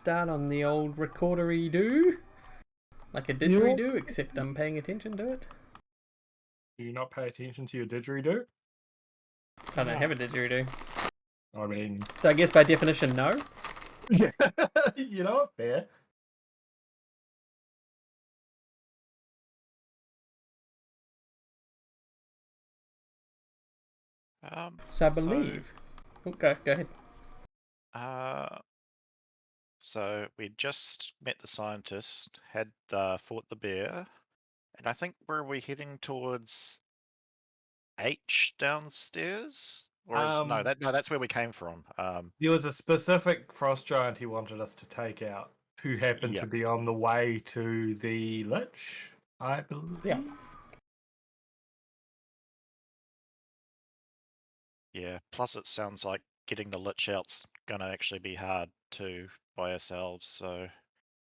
start on the old recordery-doo. Like a didgeridoo, except I'm paying attention to it. Do you not pay attention to your didgeridoo? I don't have a didgeridoo. I mean... So I guess by definition, no? Yeah. You know what? Fair. So I believe... Go ahead. So we just met the scientist, had fought the bear, and I think were we heading towards H downstairs? Or no, that's where we came from. There was a specific frost giant he wanted us to take out, who happened to be on the way to the Lich, I believe. Yeah. Yeah. Plus, it sounds like getting the Lich out's gonna actually be hard too by ourselves. So.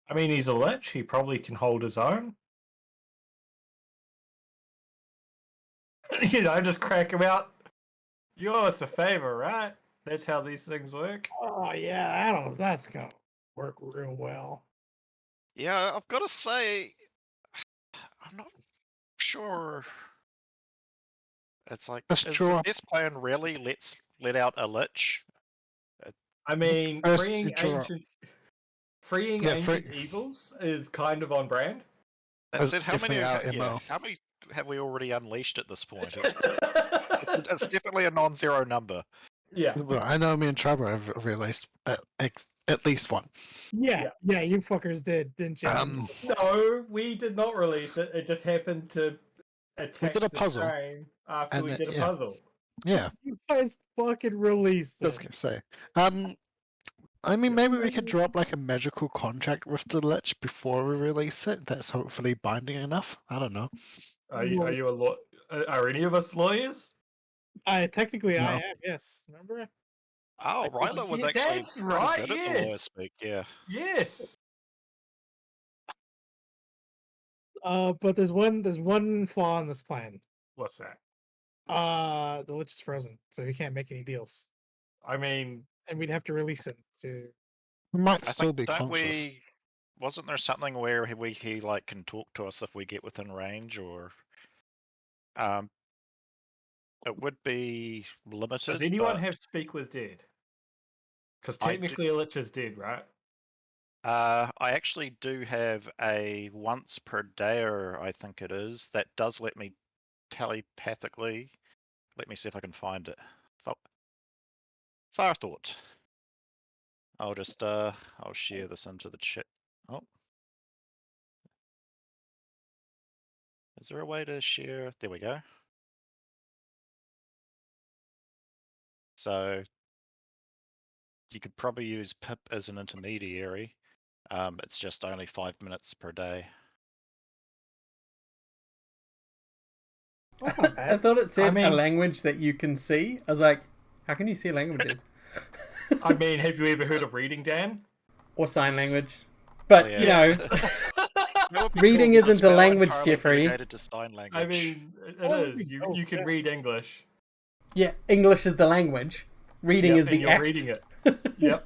I mean, he's a Lich. He probably can hold his own. You know, just crack him out. You owe us a favor, right? That's how these things work. Oh yeah, that's gonna work real well. Yeah, I've got to say, I'm not sure. It's like, is the best plan really let out a Lich? I mean, freeing ancient evils is kind of on brand. That said, how many have we already unleashed at this point? It's definitely a non-zero number. Yeah. Well, I know me and Trevor have released at least one. Yeah, you fuckers did, didn't you? No, we did not release it. It just happened to attack we did a puzzle after we did a puzzle. Yeah. You guys fucking released it. I was gonna say. I mean, maybe we could drop like a magical contract with the Lich before we release it. That's hopefully binding enough. I don't know. Are you a lawyer? Are any of us lawyers? Technically, No. I am. Yes, remember? Oh, Ryla was actually that's right. good at the lawyer speak. Yeah. Yes. But there's one flaw in this plan. What's that? The Lich is frozen, so he can't make any deals. I mean, and we'd have to release him to. We might still be don't conscious. we? Wasn't there something where he like can talk to us if we get within range, or it would be limited. Does anyone have speak with dead? Because technically a Lich is dead, right? I actually do have a once per dayer, I think it is, that does let me telepathically. Let me see if I can find it. Fire thought. I'll just I'll share this into the chat. Oh. Is there a way to share? There we go. So you could probably use Pip as an intermediary. It's just only 5 minutes per day. I thought it said a language that you can see. I was like, how can you see languages? I mean, have you ever heard of reading, Dan? Or sign language. But, you know, reading isn't a language, Jeffrey. To sign language. I mean, it is. You can read English. Yeah, English is the language. Reading is the you're act. Reading it. Yep.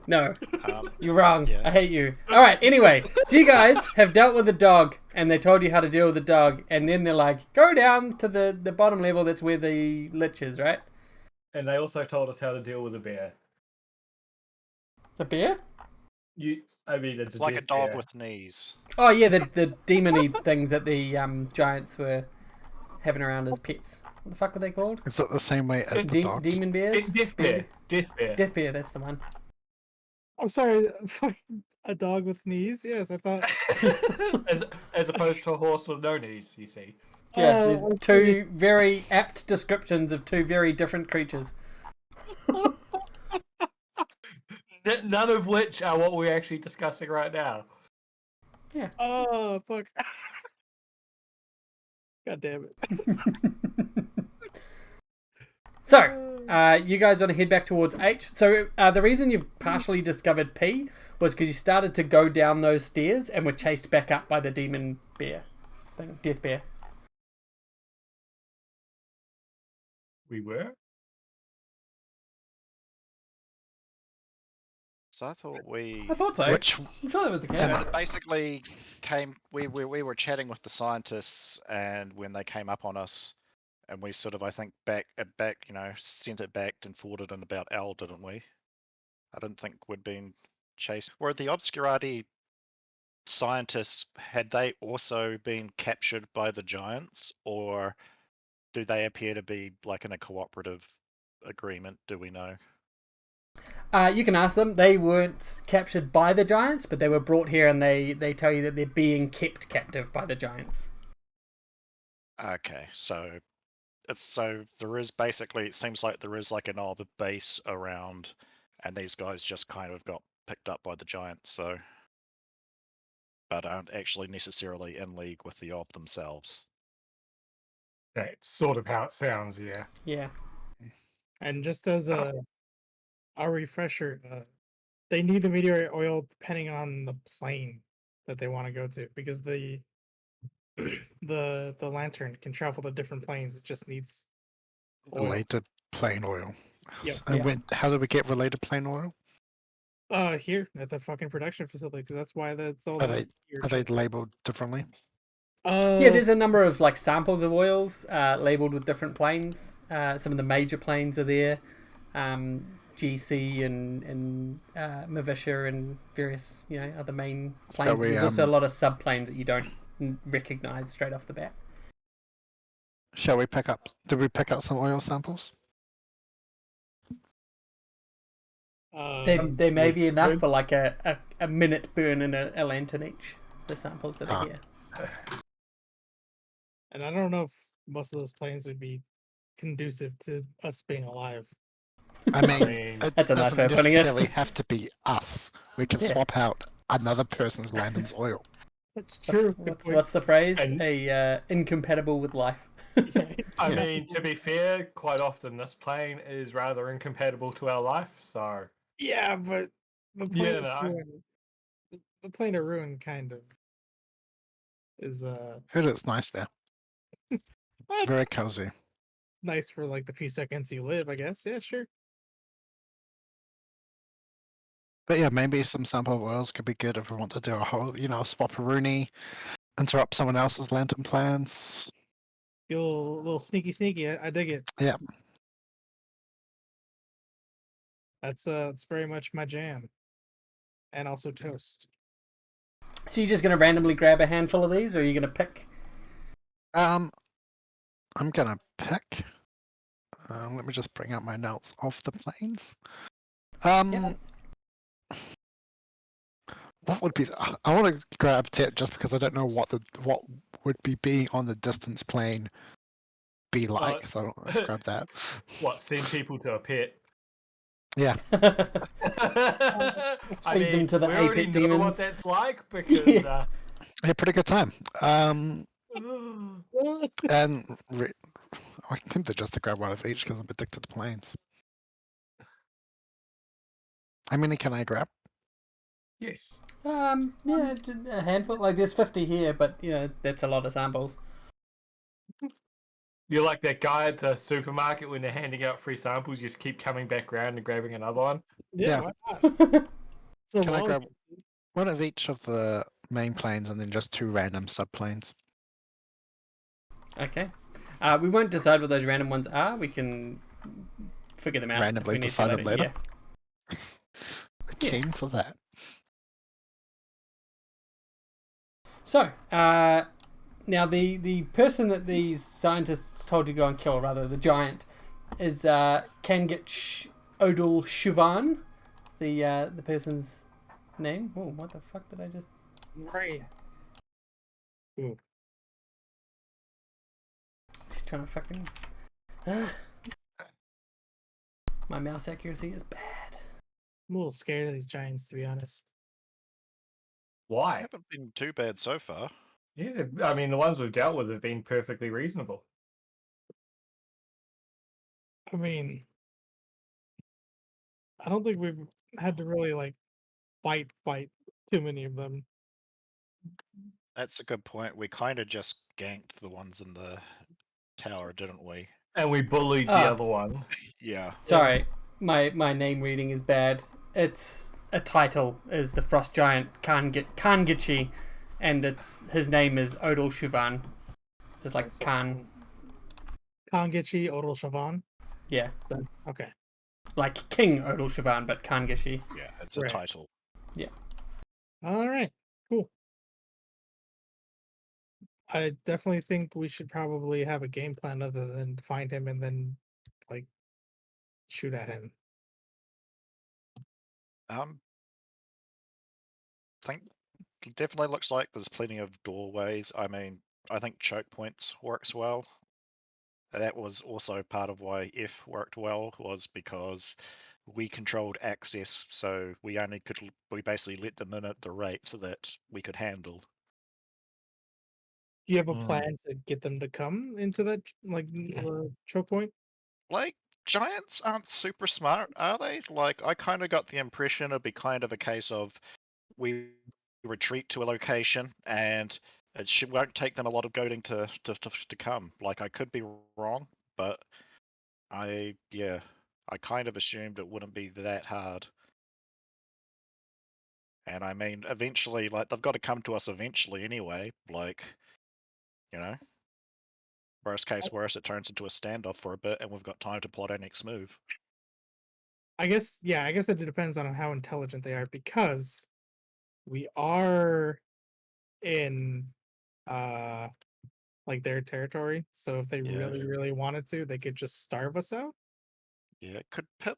No. You're wrong. Yeah. I hate you. Alright, anyway. So you guys have dealt with the dog, and they told you how to deal with the dog, and then they're like, go down to the bottom level, that's where the Lich is, right? And they also told us how to deal with a bear. The bear? It's like a dog with knees. Oh yeah, the demon-y things that the giants were having around as pets. What the fuck were they called? Is that the same way as the dogs? Demon bears? Death bear. Death bear, that's the one. I'm sorry, a dog with knees? Yes, I thought. as opposed to a horse with no knees, you see. Yeah, two very apt descriptions of two very different creatures. None of which are what we're actually discussing right now. Yeah. Oh, fuck. God damn it. So, you guys want to head back towards H. So, the reason you've partially discovered P was because you started to go down those stairs and were chased back up by the demon bear thing, death bear. We were? So I thought I thought so. Which I'm sure that was the case. And it basically came. We were chatting with the scientists, and when they came up on us, and we sort of, I think, sent it back and forwarded in about L, didn't we? I didn't think we'd been chased. Were the Obscurati scientists, had they also been captured by the Giants, or do they appear to be like in a cooperative agreement? Do we know? You can ask them. They weren't captured by the Giants, but they were brought here, and they tell you that they're being kept captive by the Giants. Okay, so there is basically, it seems like there is like an orb base around, and these guys just kind of got picked up by the Giants, so, but aren't actually necessarily in league with the orb themselves. That's sort of how it sounds, yeah. Yeah. And just as a refresher, they need the meteorite oil depending on the plane that they want to go to, because the lantern can travel to different planes. It just needs oil. related plane oil. Yep. And how do we get related plane oil? Here at the fucking production facility, because that's why that's all. Are they labeled differently? Yeah, there's a number of like samples of oils labeled with different planes. Some of the major planes are there. GC and Mavisha and various other main planes. There's also a lot of subplanes that you don't recognize straight off the bat. Shall we pick up? Did we pick up some oil samples? They may be enough for like a minute burn in a lantern each. The samples that are here. And I don't know if most of those planes would be conducive to us being alive. I mean, that's a nice way of doesn't putting it. necessarily have to be us. We can swap out another person's lantern's oil. That's true. What's the phrase? Incompatible with life. I mean, to be fair, quite often this plane is rather incompatible to our life, so... Yeah, but the plane, the plane of ruin kind of is Heard it's nice there. Very cozy. Nice for like the few seconds you live, I guess. Yeah, sure. But yeah, maybe some sample oils could be good if we want to do a whole, swap-a-rooney, interrupt someone else's lantern plans. Feel a little sneaky. I dig it. Yeah. That's very much my jam. And also toast. So you're just gonna randomly grab a handful of these, or are you gonna pick? I'm gonna pick. Let me just bring out my notes of the planes. What would be? I want to grab Tet just because I don't know what would be on the distance plane be like. So let's grab that. What? Send people to a pit? Yeah. Feed them to the we already apit know demons. what that's like because. Yeah, pretty good time. And I think they're just to grab one of each because I'm addicted to planes. How many can I grab? Yes. Yeah, a handful. Like there's 50 here, but that's a lot of samples. You're like that guy at the supermarket when they're handing out free samples. You just keep coming back around and grabbing another one. Yeah. Can I grab one of each of the main planes and then just 2 random subplanes? Okay. We won't decide what those random ones are. We can figure them out. Randomly decide them later. Yeah. I came for that. So, now the person that these scientists told you to go and kill, or rather the giant, is Kangich Odal Shuvan, the person's name. Oh, what the fuck did I just? Right. Ooh. Just trying to fucking. My mouse accuracy is bad. I'm a little scared of these giants, to be honest. Why? They haven't been too bad so far. Yeah, I mean, the ones we've dealt with have been perfectly reasonable. I mean, I don't think we've had to really like fight too many of them. That's a good point. We kind of just ganked the ones in the tower, didn't we? And we bullied the other one. Yeah. Sorry, my name reading is bad. It's a title is the frost giant Kangichi, and his name is Odal Shuvan. Just like Kan. Kangichi Odal Shuvan? Yeah. Okay. Like King Odal Shuvan, but Kangichi. Yeah, it's a title. Yeah. All right. Cool. I definitely think we should probably have a game plan other than find him and then, like, shoot at him. Think it definitely looks like there's plenty of doorways. I mean, I think choke points works well. That was also part of why F worked well, was because we controlled access, so we basically let them in at the rate that we could handle. Do you have a plan to get them to come into that choke point? Like, giants aren't super smart, are they? Like, I kind of got the impression it'd be kind of a case of we retreat to a location and it won't take them a lot of goading to come. Like, I could be wrong, but I kind of assumed it wouldn't be that hard. And I mean, eventually, like, they've got to come to us eventually anyway. Like, you know, worst case worse, it turns into a standoff for a bit and we've got time to plot our next move. I guess it depends on how intelligent they are, because we are in like their territory. So if they really, really wanted to, they could just starve us out. Yeah, could Pip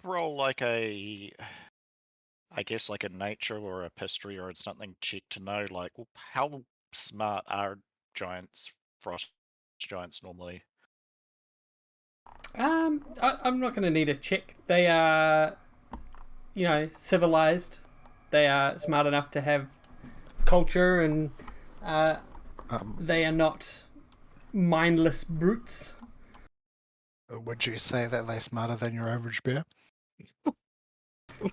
roll like I guess like a nature or a history or something check to know like how smart are frost giants normally? I'm not going to need a check. They are, civilized. They are smart enough to have culture, and they are not mindless brutes. Would you say that they're smarter than your average bear?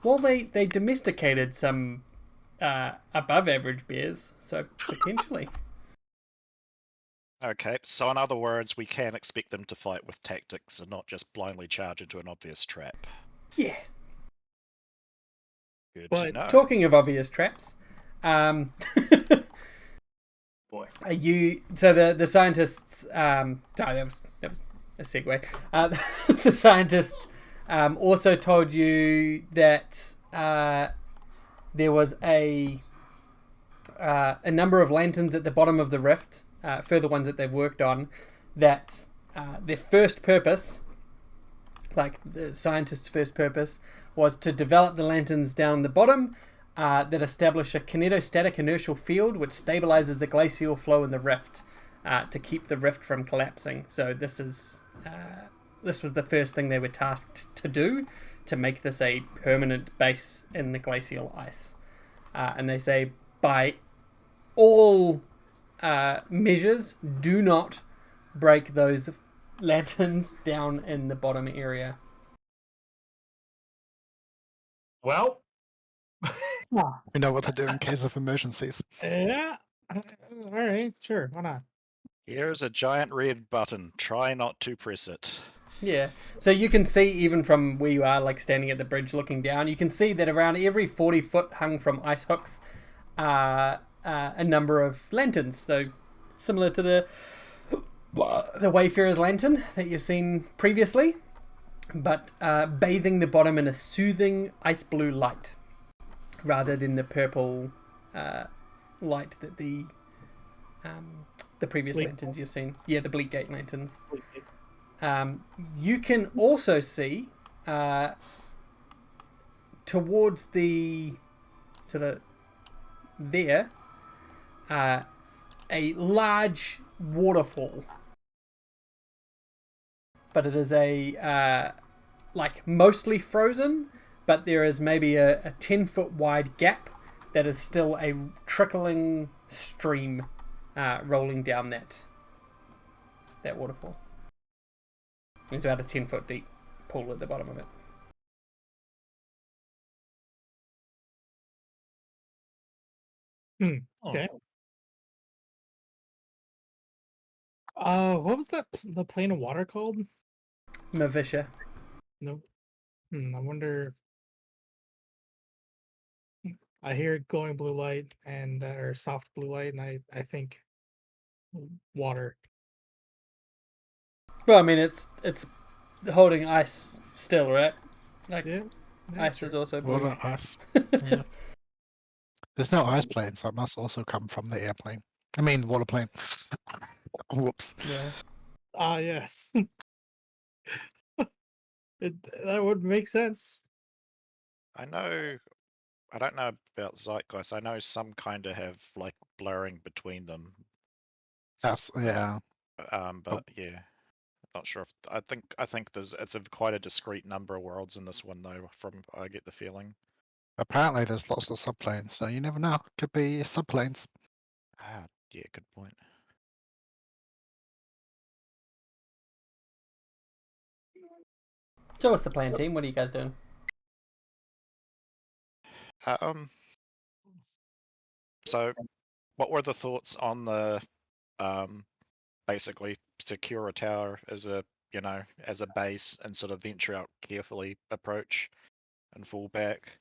Well, they domesticated some above average bears, so potentially. Okay, so in other words, we can expect them to fight with tactics and not just blindly charge into an obvious trap. Yeah. Good to know. Talking of obvious traps, Boy. So the scientists. Sorry, that was a segue. The scientists also told you that there was a number of lanterns at the bottom of the rift, further ones that they've worked on, that their first purpose, like the scientists' first purpose, was to develop the lanterns down the bottom that establish a kinetostatic inertial field which stabilizes the glacial flow in the rift to keep the rift from collapsing. So this was the first thing they were tasked to do, to make this a permanent base in the glacial ice. And they say, by all measures, do not break those lanterns down in the bottom area. Well, we know what to do in case of emergencies. Yeah. All right. Sure. Why not? Here's a giant red button. Try not to press it. Yeah. So you can see, even from where you are, like standing at the bridge looking down, you can see that around every 40 foot hung from ice hooks a number of lanterns. So similar to the Wayfarer's lantern that you've seen previously, but bathing the bottom in a soothing ice blue light rather than the purple light that the previous lanterns you've seen. Yeah, the Bleakgate lanterns. You can also see towards the sort of there a large waterfall, but it is a like mostly frozen, but there is maybe a 10-foot wide gap that is still a trickling stream rolling down that waterfall. There's about a 10-foot deep pool at the bottom of it. Okay. What was the plane of water called? Mavisha. No. I wonder if I hear glowing blue light and or soft blue light, and I think water. Well, I mean, it's holding ice still, right? Like Yeah, ice is also blue. Water, ice. Yeah. There's no ice plane, so it must also come from the airplane. I mean, water plane. Whoops. Yeah. Ah, yes. That would make sense. I don't know about Zeitgeist. I know some kind of have like blurring between them. That's yeah. But yeah, not sure if I think it's quite a discrete number of worlds in this one though. From I get the feeling. Apparently, there's lots of subplanes, so you never know. Could be subplanes. Ah, yeah, good point. So what's the plan, team? What are you guys doing? So what were the thoughts on the basically secure a tower as a as a base and sort of venture out carefully approach and fall back?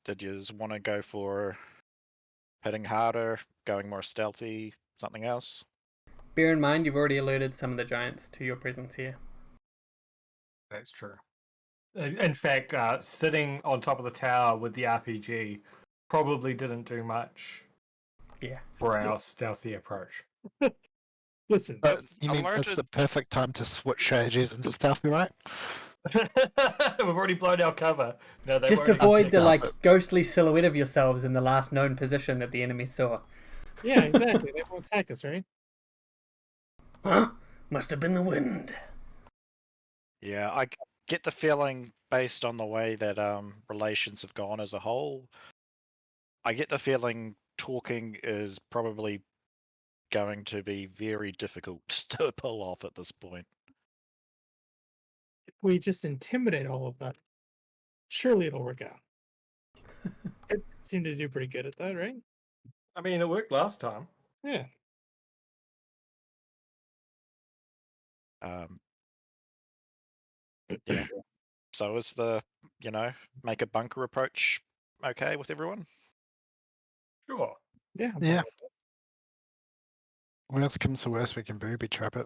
Did you want to go for hitting harder, going more stealthy, something else? Bear in mind, you've already alerted some of the giants to your presence here. That's true. In fact, sitting on top of the tower with the RPG probably didn't do much. Yeah. For our stealthy approach. Listen, But you mean it's the perfect time to switch strategies into stealthy, right? We've already blown our cover. No, they just won't avoid the ghostly silhouette of yourselves in the last known position that the enemy saw. Yeah, exactly. They won't attack us, right? Huh? Must have been the wind. Yeah, I get the feeling based on the way that relations have gone as a whole. I get the feeling talking is probably going to be very difficult to pull off at this point. If we just intimidate all of that, surely it'll work out. It seemed to do pretty good at that, right? I mean, it worked last time. Yeah. Yeah. So is the, make a bunker approach okay with everyone? Sure. Yeah. Yeah. Worst comes to worst, we can booby trap it.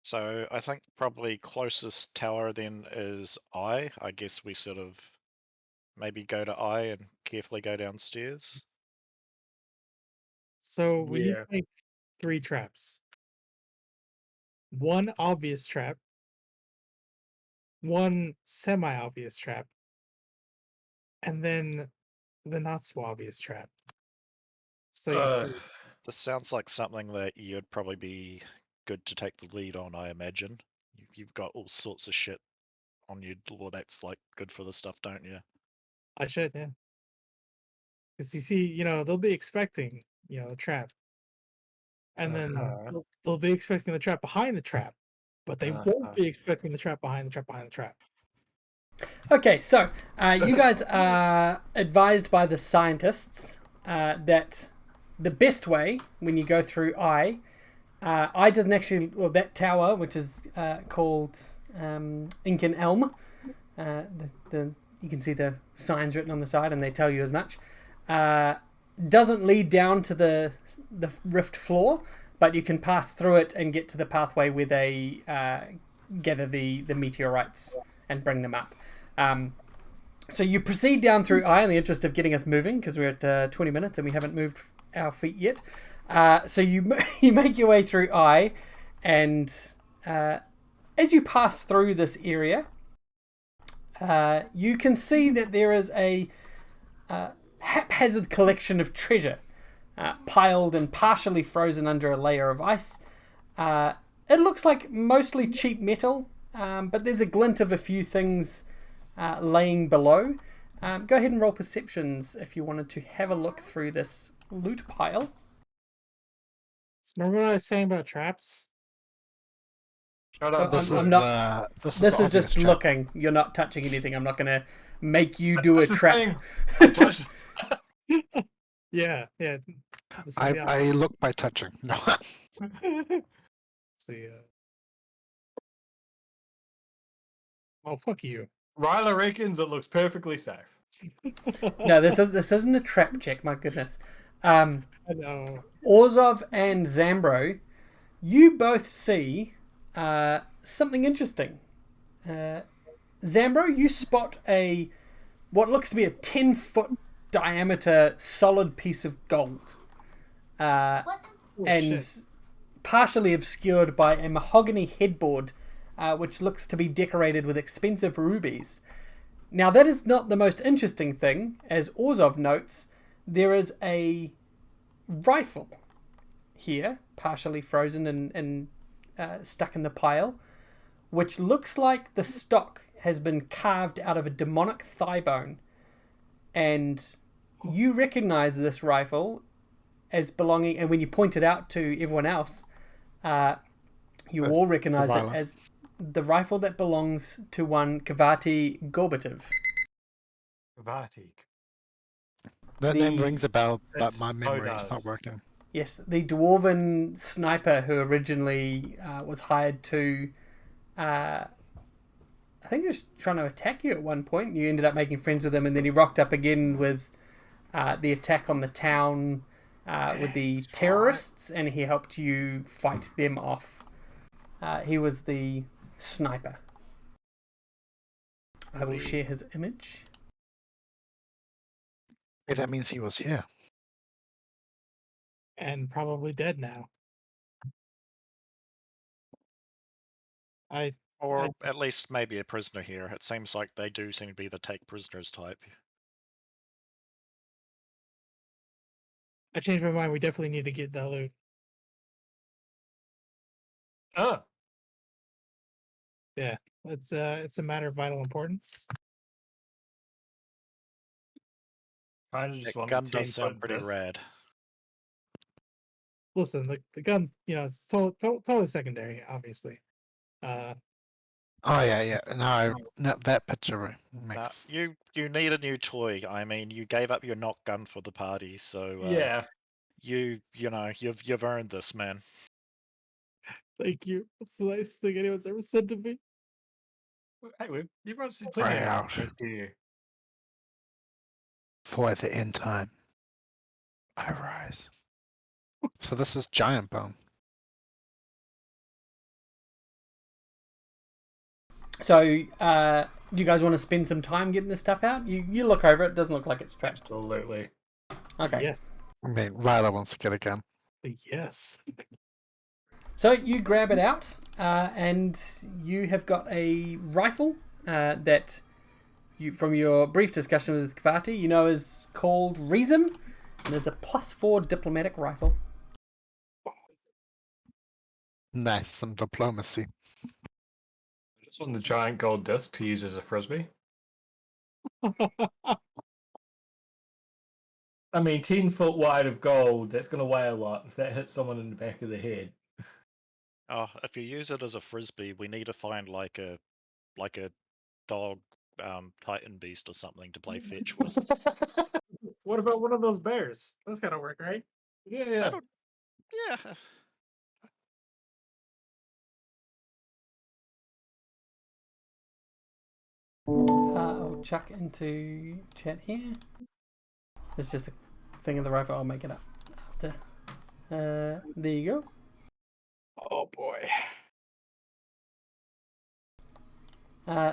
So I think probably closest tower then is I. I guess we sort of maybe go to I and carefully go downstairs. So we need to make 3 traps. One obvious trap, one semi-obvious trap, and then the not so obvious trap. So you see, this sounds like something that you'd probably be good to take the lead on, I imagine. You've got all sorts of shit on your door that's like good for the stuff, don't you? I should, yeah. Because you see, they'll be expecting, the trap. And then they'll be expecting the trap behind the trap, but they won't be expecting the trap behind the trap behind the trap. Okay, so you guys are advised by the scientists that the best way when you go through I doesn't actually, well, that tower, which is called Incan Elm, you can see the signs written on the side and they tell you as much, doesn't lead down to the rift floor, but you can pass through it and get to the pathway where they gather the meteorites and bring them up. So you proceed down through I in the interest of getting us moving, because we're at 20 minutes and we haven't moved our feet yet. So you make your way through I, and as you pass through this area, you can see that there is a haphazard collection of treasure piled and partially frozen under a layer of ice. It looks like mostly cheap metal, but there's a glint of a few things laying below. Go ahead and roll perceptions if you wanted to have a look through this loot pile. Remember what I was saying about traps? Shut up. This is just trap. Looking. You're not touching anything. I'm not going to make you do a trap. Yeah. I look by touching. No. See. Oh, fuck you. Ryla reckons it looks perfectly safe. No, this isn't a trap check. My goodness. I know. Orzhov and Zambro, you both see something interesting. Zambro, you spot what looks to be a 10-foot diameter solid piece of gold. And shit. partially obscured by a mahogany headboard, which looks to be decorated with expensive rubies. Now, that is not the most interesting thing. As Orzhov notes, there is a rifle here, partially frozen and stuck in the pile, which looks like the stock has been carved out of a demonic thigh bone. And you recognize this rifle as belonging, and when you point it out to everyone else, you all recognize it as the rifle that belongs to one Kavati Gorbachev. Kavati. That name rings a bell, but my so memory is does. not working. Yes, the dwarven sniper who originally was hired to, I think he was trying to attack you at one point. You ended up making friends with him, and then he rocked up again with the attack on the town with the terrorists, and he helped you fight them off. He was the sniper. I will share his image. Hey, that means he was here. And probably dead now. Or at least maybe a prisoner here. It seems like they do seem to be the take prisoners type. I changed my mind. We definitely need to get that loot. Oh. Yeah, it's a matter of vital importance. Kind of just That want gun the does sound 10-foot pretty disc. rad. Listen, the guns, it's totally secondary, obviously. Oh yeah. No, that picture makes. You need a new toy. I mean, you gave up your knock gun for the party, so Yeah. you've earned this, man. Thank you. That's the nicest thing anyone's ever said to me. Hey, you've seen plenty Right of out. things here. For at the end time, I rise. So this is giant bone. So, do you guys want to spend some time getting this stuff out? You look over it. Doesn't look like it's trapped. Absolutely. Okay. Yes. I mean, Ryla wants to get a gun. Yes. So you grab it out, and you have got a rifle that you, from your brief discussion with Kavati, you know is called Reason. And there's a +4 diplomatic rifle. Nice, some diplomacy. I just want the giant gold disc to use as a frisbee. I mean, 10 foot wide of gold, that's going to weigh a lot if that hits someone in the back of the head. Oh, if you use it as a frisbee, we need to find like a dog titan beast or something to play fetch with. What about one of those bears? That's gotta work, right? Yeah. Yeah. I'll chuck into chat here. It's just a thing of the rifle. I'll make it up after. There you go. Oh boy.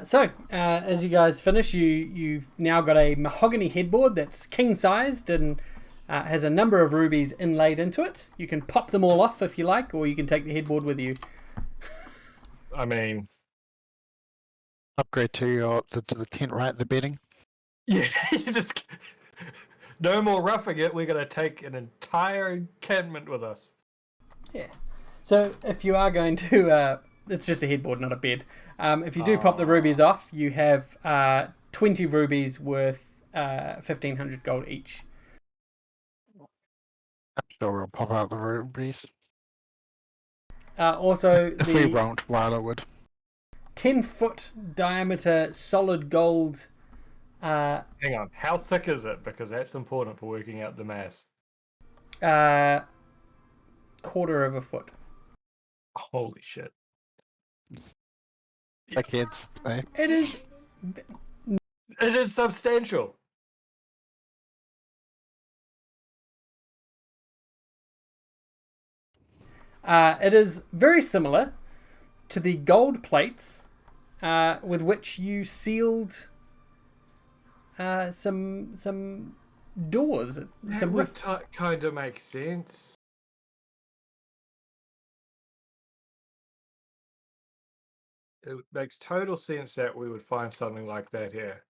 So, as you guys finish, you've now got a mahogany headboard that's king-sized and has a number of rubies inlaid into it. You can pop them all off if you like, or you can take the headboard with you. I mean, Upgrade to the tent right at the bedding. yeah, you just no more roughing it. We're going to take an entire encampment with us. Yeah. So, if you are going to, it's just a headboard, not a bed. If you do pop the rubies off, you have 20 rubies worth 1,500 gold each. I'm sure we'll pop out the rubies. Also, If we won't, Ryla would. 10-foot diameter solid gold. Hang on, how thick is it? Because that's important for working out the mass. Quarter of a foot. Holy shit. Like kids play. It is. It is substantial. It is very similar to the gold plates with which you sealed some doors, some rifts. Kind of makes sense. It makes total sense that we would find something like that here.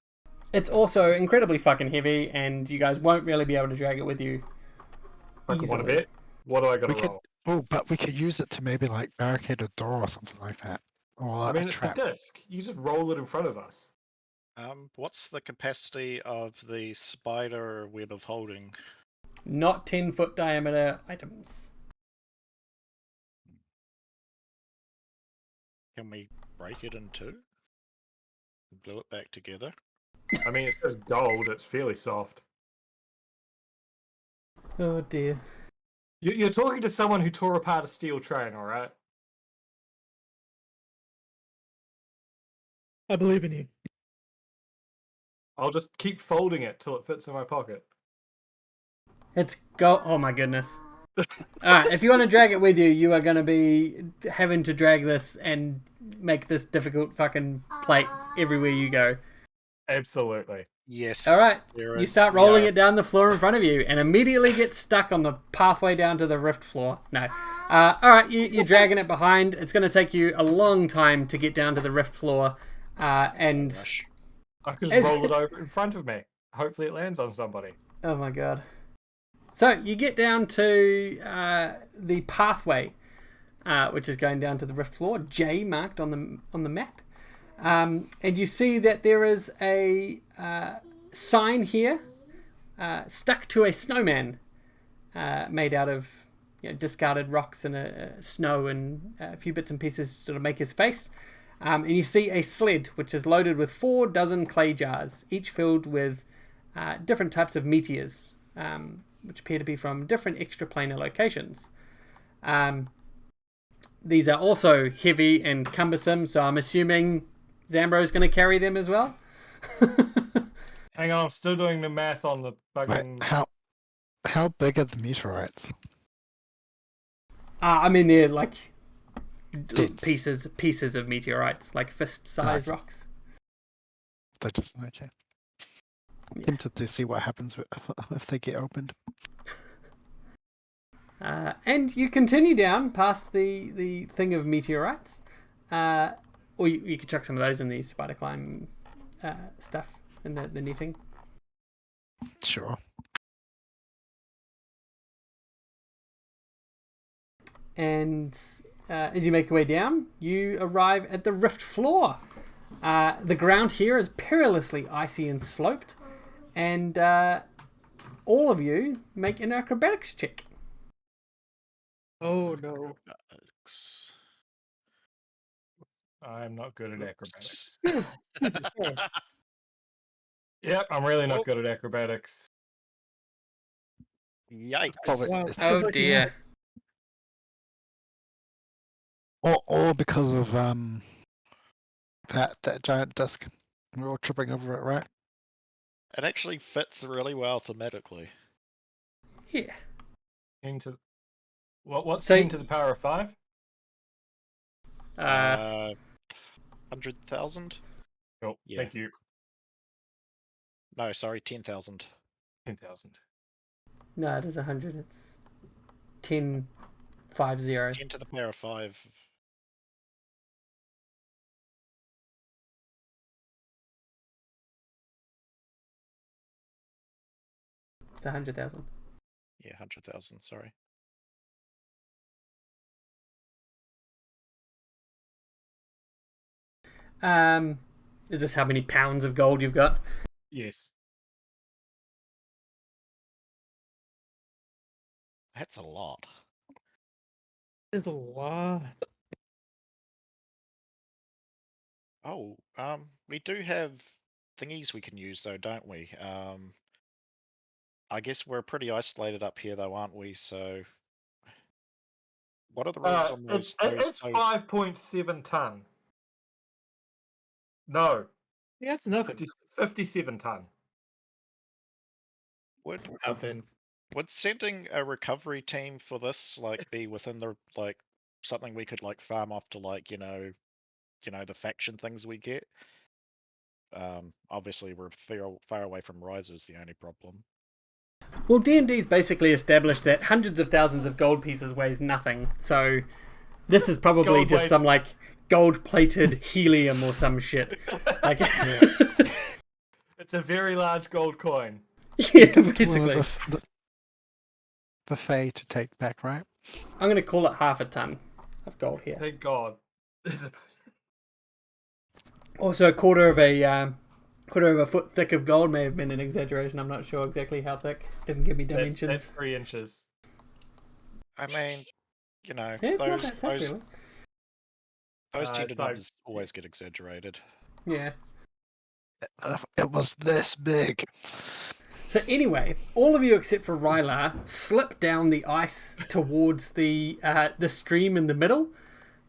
It's also incredibly fucking heavy, and you guys won't really be able to drag it with you. Like, want a bit? What do I got to roll? Oh, but we could use it to maybe like barricade a door or something like that. Or I mean, a it's trap. a disc. You just roll it in front of us. What's the capacity of the spider web of holding? Not 10-foot diameter items. Can we break it in two? Glue it back together? I mean, it says gold. It's fairly soft. Oh dear. You're talking to someone who tore apart a steel train, all right? I believe in you. I'll just keep folding it till it fits in my pocket. It's go. Oh my goodness. Alright, if you want to drag it with you, you are going to be having to drag this and make this difficult fucking plate everywhere you go. Absolutely. Yes. Alright, you start rolling it down the floor in front of you and immediately get stuck on the pathway down to the rift floor. No. Alright, you're dragging it behind. It's going to take you a long time to get down to the rift floor. And I can just roll it over in front of me. Hopefully it lands on somebody. Oh my god. So you get down to the pathway, which is going down to the rift floor, J marked on the map, and you see that there is a sign here stuck to a snowman made out of discarded rocks and snow and a few bits and pieces to sort of make his face. And you see a sled which is loaded with 4 dozen clay jars, each filled with different types of meteors, which appear to be from different extraplanar locations. These are also heavy and cumbersome, so I'm assuming Zambro's going to carry them as well. Hang on, I'm still doing the math on the fucking... Wait, how big are the meteorites? I mean, they're like Dense. pieces of meteorites, like fist-sized rocks. They're just okay. I'm tempted to see what happens if they get opened. And you continue down past the thing of meteorites, or you could chuck some of those in the spider climb stuff in the netting. Sure. And as you make your way down, you arrive at the rift floor. The ground here is perilously icy and sloped, and all of you make an acrobatics check. Oh no. I'm not good at acrobatics. Yep, I'm really not good at acrobatics. Yikes. Wow. Oh dear. Or because of that giant disc. We're all tripping over it, right? It actually fits really well thematically. Yeah. 10 to... What's 10 to the power of 5? 100,000? Oh, Yeah. Thank you. No, sorry, 10,000. 10,000. No, it is 100. It's 10, 5, 0. 10 to the power of 5. It's 100,000. Yeah, 100,000, sorry. Is this how many pounds of gold you've got? Yes. That's a lot. There's a lot. Oh, we do have thingies we can use though, don't we? I guess we're pretty isolated up here though, aren't we? So what are the rules on those? It's 5.7 ton. No. Yeah, that's nothing. 57 ton. That's nothing. Would sending a recovery team for this be within the something we could like farm off to like the faction things we get. Obviously we're far away from Rise is the only problem. Well, D&D's basically established that hundreds of thousands of gold pieces weighs nothing, so this is probably just some like gold-plated helium or some shit. Like, it's a very large gold coin. Yeah, basically. The Fae to take back, right? I'm going to call it half a ton of gold here. Thank God. Also, a quarter of a foot thick of gold may have been an exaggeration. I'm not sure exactly how thick. Didn't give me dimensions. That's 3 inches. I mean, yeah, it's not that thick, really. Those two numbers always get exaggerated. Yeah. It was this big. So anyway, all of you except for Rylar slip down the ice towards the stream in the middle.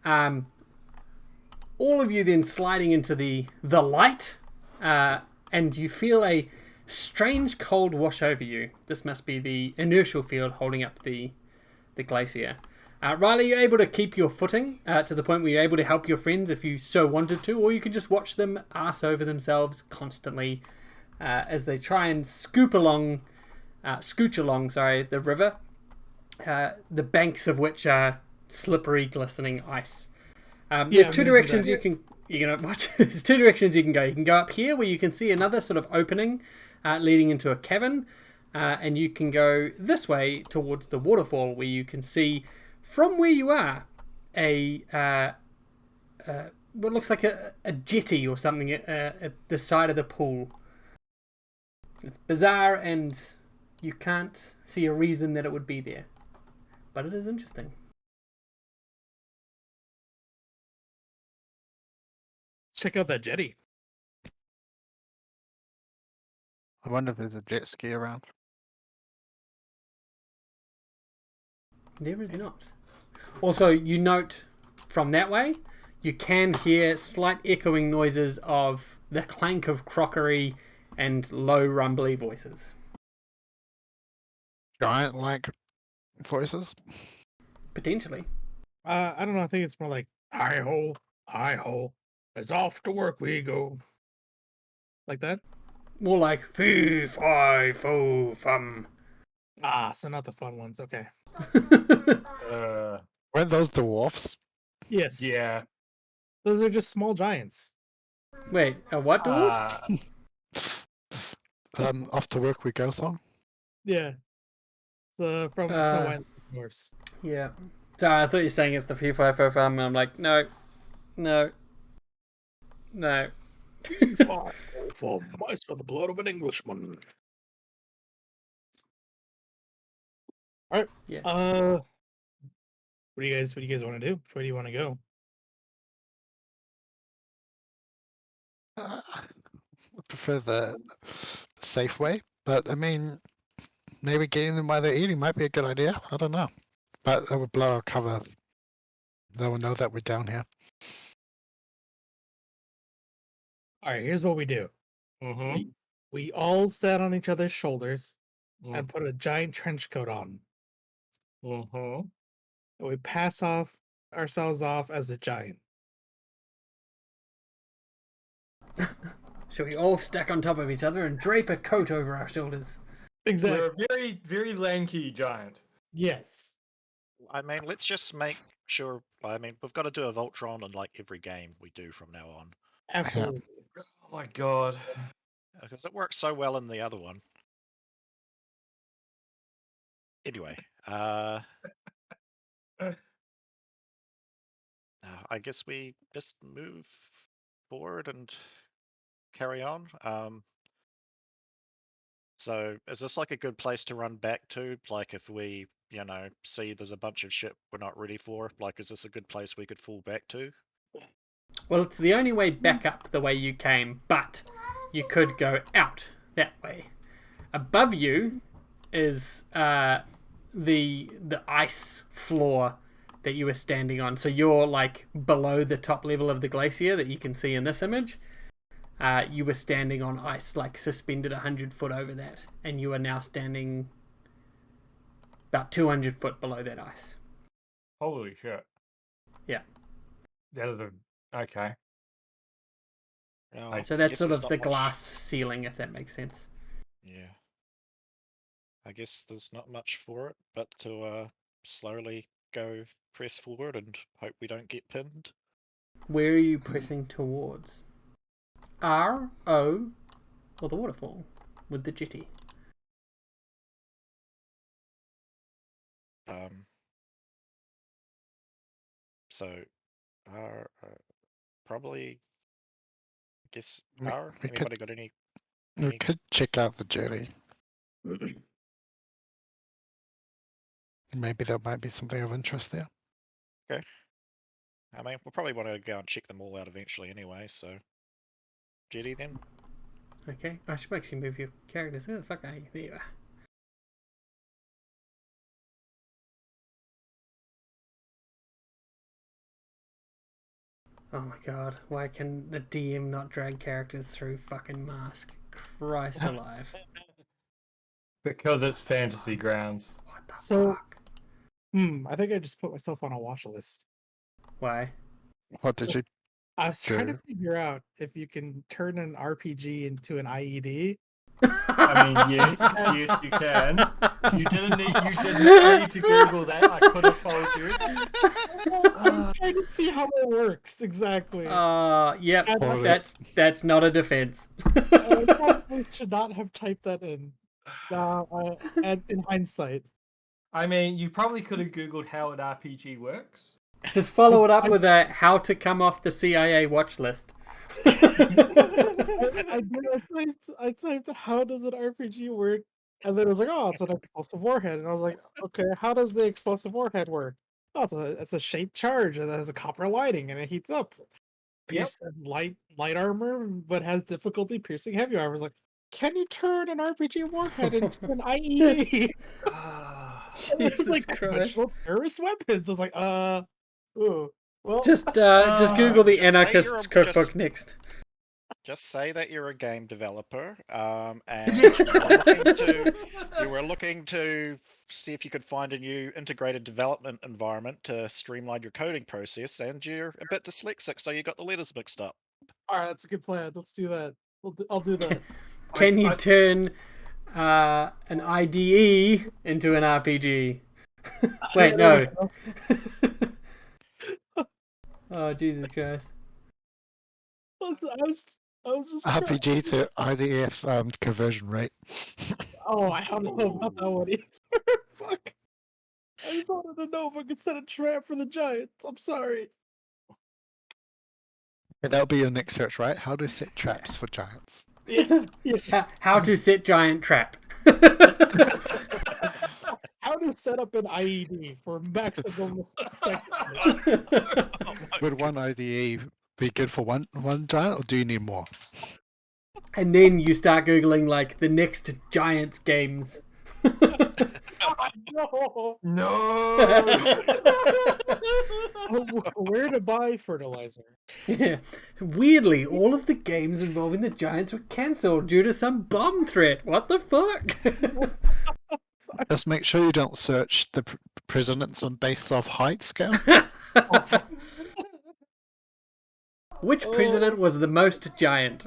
All of you then sliding into the light, and you feel a strange cold wash over you. This must be the inertial field holding up the glacier. Rylar, you're able to keep your footing to the point where you're able to help your friends if you so wanted to, or you can just watch them arse over themselves constantly as they try and scooch along the river, the banks of which are slippery, glistening ice. There's two directions you can watch. There's two directions you can go. You can go up here where you can see another sort of opening leading into a cavern, and you can go this way towards the waterfall where you can see from where you are what looks like a jetty or something at the side of the pool. It's bizarre, and you can't see a reason that it would be there, but it is interesting. Check out that jetty. I wonder if there's a jet ski around. There is not. Also, you note from that way, you can hear slight echoing noises of the clank of crockery and low rumbly voices. Giant-like voices? Potentially. I don't know. I think it's more like, hi-ho, hi-ho. It's off to work we go. Like that? More like, fee, fi, fo, fum. Ah, so not the fun ones. Okay. Weren't those dwarfs? Yes. Yeah. Those are just small giants. Wait, what dwarves? Off to work we go song? Yeah. It's from Snow White dwarfs. Yeah. Sorry, I thought you were saying it's the fee, fi, fo, fum, and I'm like, no. I smell the blood of an Englishman. All right. Yeah. What do you guys want to do? Where do you want to go? I prefer the safe way, but I mean, maybe getting them while they're eating might be a good idea. I don't know. But that would blow our cover. They will know that we're down here. All right, here's what we do. Mm-hmm. We all stand on each other's shoulders Mm. and put a giant trench coat on. Mm-hmm. And we pass ourselves off as a giant. So we all stack on top of each other and drape a coat over our shoulders. Exactly. We're a very, very lanky giant. Yes. I mean, let's just make sure. I mean, we've got to do a Voltron in like every game we do from now on. Absolutely. Oh my God. Because it works so well in the other one. Anyway, I guess we just move forward and carry on. So is this like a good place to run back to? Like if we, see there's a bunch of shit we're not ready for, like is this a good place we could fall back to? Well, it's the only way back up the way you came, but you could go out that way. Above you is the ice floor that you were standing on. So you're like below the top level of the glacier that you can see in this image. You were standing on ice, like suspended 100 foot over that, and you are now standing about 200 foot below that ice. Holy shit. Yeah. Okay. Oh, So I that's guess sort there's of not the much. glass ceiling, if that makes sense. Yeah. I guess there's not much for it, but to slowly press forward and hope we don't get pinned. Where are you pressing towards? R, O, or the waterfall with the jetty? So probably, I guess We, R. we Anybody got any? could check out the journey. Maybe there might be something of interest there. Okay. I mean, we'll probably want to go and check them all out eventually anyway, so. Jetty then? Okay, I should actually move your characters. Who the fuck are you? There you are. Oh my god, why can the DM not drag characters through fucking Mask? Christ alive. Because it's fantasy grounds. What the So, fuck? I think I just put myself on a watch list. Why? What did So, you I was trying to do? figure out if you can turn an RPG into an IED. I mean, yes, you can. You didn't need to Google that. I could have told you. I'm trying to see how it works exactly. Yep, And that's not a defense. I probably should not have typed that in. In hindsight, I mean, you probably could have Googled how an RPG works. Just follow it up with a how to come off the CIA watch list. I typed how does an RPG work, and then it was like, oh, it's an explosive warhead, and I was like, okay, how does the explosive warhead work? Oh, it's a shaped charge that has a copper lining and it heats up. Pierces light armor, but has difficulty piercing heavy armor. I was like, can you turn an RPG warhead into an IED? It was like conventional terrorist weapons. I was like, ooh. Well, just Google the Anarchist's Cookbook next. Just say that you're a game developer, and Yeah. you were looking to see if you could find a new integrated development environment to streamline your coding process, and you're a bit dyslexic, so you got the letters mixed up. all right, that's a good plan. Let's do that. I'll do that. Can you turn an IDE into an RPG? Wait, no. Oh, Jesus Christ. I was just RPG to IDF conversion rate. Oh, I don't know about that one either. Fuck. I just wanted to know if I could set a trap for the Giants. I'm sorry. That'll be your next search, right? How to set traps for giants. Yeah. How to set giant trap. How to set up an IED for maximum effectiveness. Would one IDE be good for one giant, or do you need more? And then you start Googling, like, the next Giants games. No. Where to buy fertilizer? Yeah. Weirdly, all of the games involving the Giants were cancelled due to some bomb threat. What the fuck? Just make sure you don't search the presidents on based off height scale. Which president was the most giant?